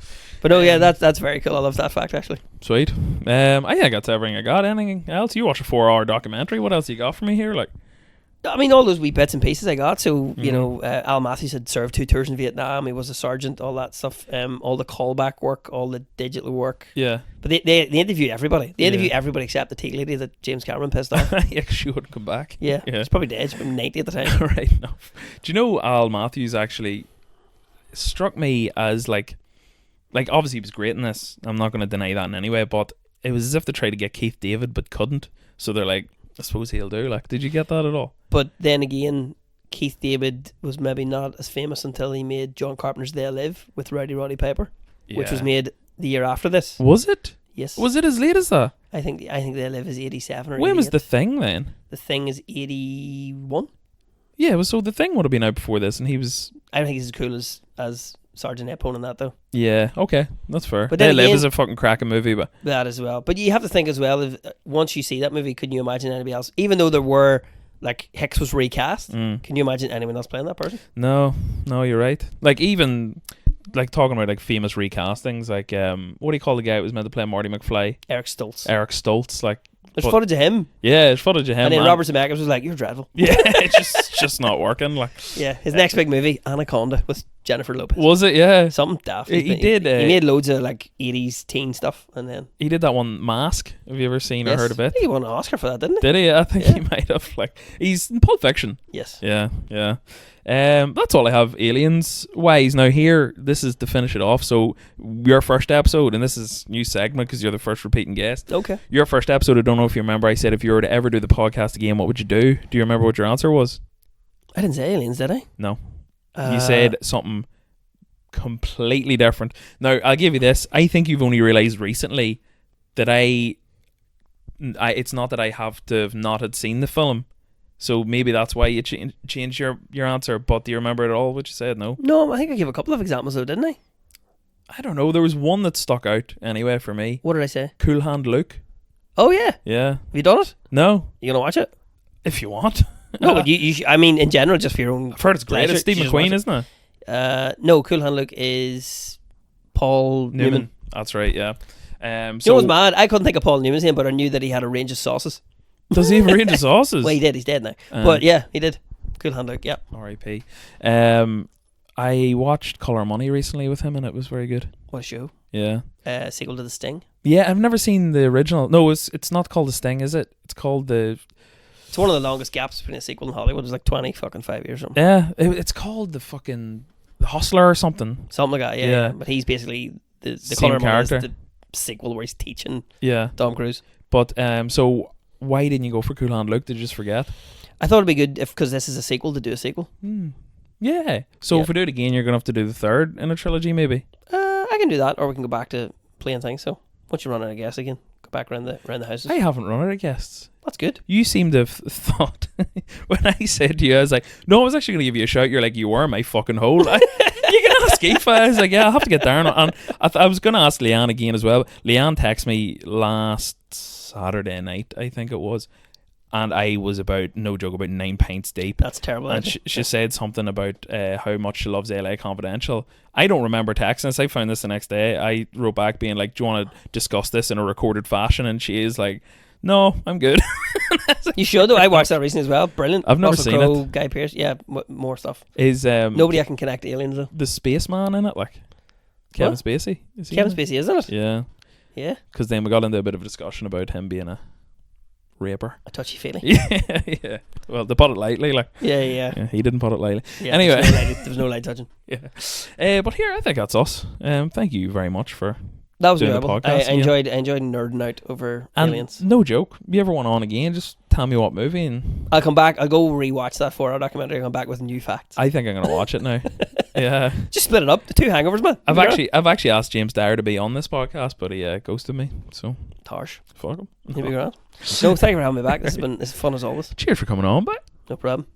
But that's very cool. I love that fact actually. Sweet. I think I got everything I got. Anything else? You watch a 4-hour documentary. What else you got for me here? Like, I mean, all those wee bits and pieces I got. So Al Matthews had served 2 tours in Vietnam. He was a sergeant. All that stuff. All the callback work, all the digital work. Yeah. But they interview everybody. They interview everybody except the tea lady that James Cameron pissed off. Yeah, she wouldn't come back. Yeah. She's probably dead. She's probably 90 at the time. Right enough. Do you know Al Matthews actually struck me as like obviously he was great in this. I'm not going to deny that in any way, but it was as if they tried to get Keith David but couldn't. So they're like, I suppose he'll do. Like, did you get that at all? But then again, Keith David was maybe not as famous until he made John Carpenter's They Live with Rowdy Roddy Piper, which was made the year after this. Was it? Yes. Was it as late as that? I think They Live is 87 or 88. When was The Thing then? The Thing is 81. Yeah, so The Thing would have been out before this, and he was... I don't think he's as cool as Sergeant Epone in that, though. Yeah, okay, that's fair. But They then Live again, is a fucking cracking movie, but... That as well. But you have to think as well, if once you see that movie, couldn't you imagine anybody else? Even though there were, like, Hicks was recast, can you imagine anyone else playing that person? No, you're right. Like, even like talking about like famous recastings, like what do you call the guy who was meant to play Marty McFly? Eric Stoltz. Eric Stoltz, like. There's footage of him. Yeah, there's footage of him. And then Robert Zemeckis was like, "You're dreadful." Yeah, it's just not working. Like, yeah, his next big movie, Anaconda, with Jennifer Lopez. Was it? Yeah, something daft. He did. He made loads of like 80s teen stuff, and then he did that one, Mask. Have you ever seen or heard of it? I think he won an Oscar for that, didn't he? Did he? I think he might have. Like, he's in Pulp Fiction. Yes. Yeah. That's all I have aliens wise. Now here, this is to finish it off. So your first episode, and this is new segment because you're the first repeating guest. Okay. Your first episode, I don't know if you remember, I said if you were to ever do the podcast again, what would you do? Do you remember what your answer was? I didn't say aliens, did I? No. You said something completely different. Now, I'll give you this. I think you've only realised recently that I it's not that I have to have not had seen the film. So maybe that's why you changed your answer. But do you remember it all, what you said? No? No, I think I gave a couple of examples though, didn't I? I don't know. There was one that stuck out anyway for me. What did I say? Cool Hand Luke. Oh, yeah. Yeah. Have you done it? No. You going to watch it? If you want. No, but I mean, in general, just for your own I've heard it's great. pleasure, It's Steve you just McQueen, watch isn't it? No, Cool Hand Luke is Paul Newman. That's right, yeah. You know what's mad? I couldn't think of Paul Newman's name, but I knew that he had a range of sauces. Does he have a range of sauces? Well, he did. He's dead now. But yeah, he did. Cool Hand Luke, yeah. R.I.P. I watched Colour Money recently with him, and it was very good. What a show. Yeah. Sequel to The Sting. Yeah, I've never seen the original. No, it's not called The Sting, is it? It's called the... It's one of the longest gaps between a sequel in Hollywood. It's like 5 years or something. Yeah, it's called the Hustler or something. Something like that, yeah. But he's basically the Same Colour Money character. is the sequel where he's teaching Tom Cruise. But so why didn't you go for Cool Hand Luke? Did you just forget? I thought it'd be good because this is a sequel to do a sequel. Yeah. So if we do it again, you're gonna have to do the third in a trilogy, maybe. I can do that, or we can go back to playing things. So once you run out of guests again, go back around the houses. I haven't run out of guests. That's good. You seem to have thought when I said to you, I was like, no, I was actually going to give you a shout. You're like, you were my fucking hole. You can ask Aoife. I was like, yeah, I'll have to get Darren. And I was going to ask Leanne again as well. Leanne texted me last Saturday night, I think it was. And I was about 9 pints deep. That's terrible. And she said something about how much she loves LA Confidential. I don't remember texting us. I found this the next day. I wrote back being like, do you want to discuss this in a recorded fashion? And she is like, no, I'm good. You should though. I watched that recently as well. Brilliant. I've never Russell seen Crowe, it. Guy Pearce. Yeah, more stuff. Is nobody I can connect to aliens though. The spaceman in it, like Kevin Spacey? Is he Kevin Spacey, isn't it? Yeah. Yeah. Because then we got into a bit of a discussion about him being a raper. A touchy feely. Yeah. Well, they put it lightly, like. Yeah. He didn't put it lightly. Yeah, anyway, there was no light touching. Yeah. But here, I think that's us. Thank you very much for. That was doing the enjoyable. podcast, I enjoyed nerding out over aliens. No joke. You ever want on again? Just tell me what movie, and I'll come back. I'll go rewatch that 4-hour documentary. I'll come back with new facts. I think I'm gonna watch it now. Yeah. Just split it up. The 2 hangovers, man. I've actually asked James Dyer to be on this podcast, but he ghosted me. So harsh. Fuck him. Here we go. No, thank you for having me back. This has been fun as always. Cheers for coming on, but no problem.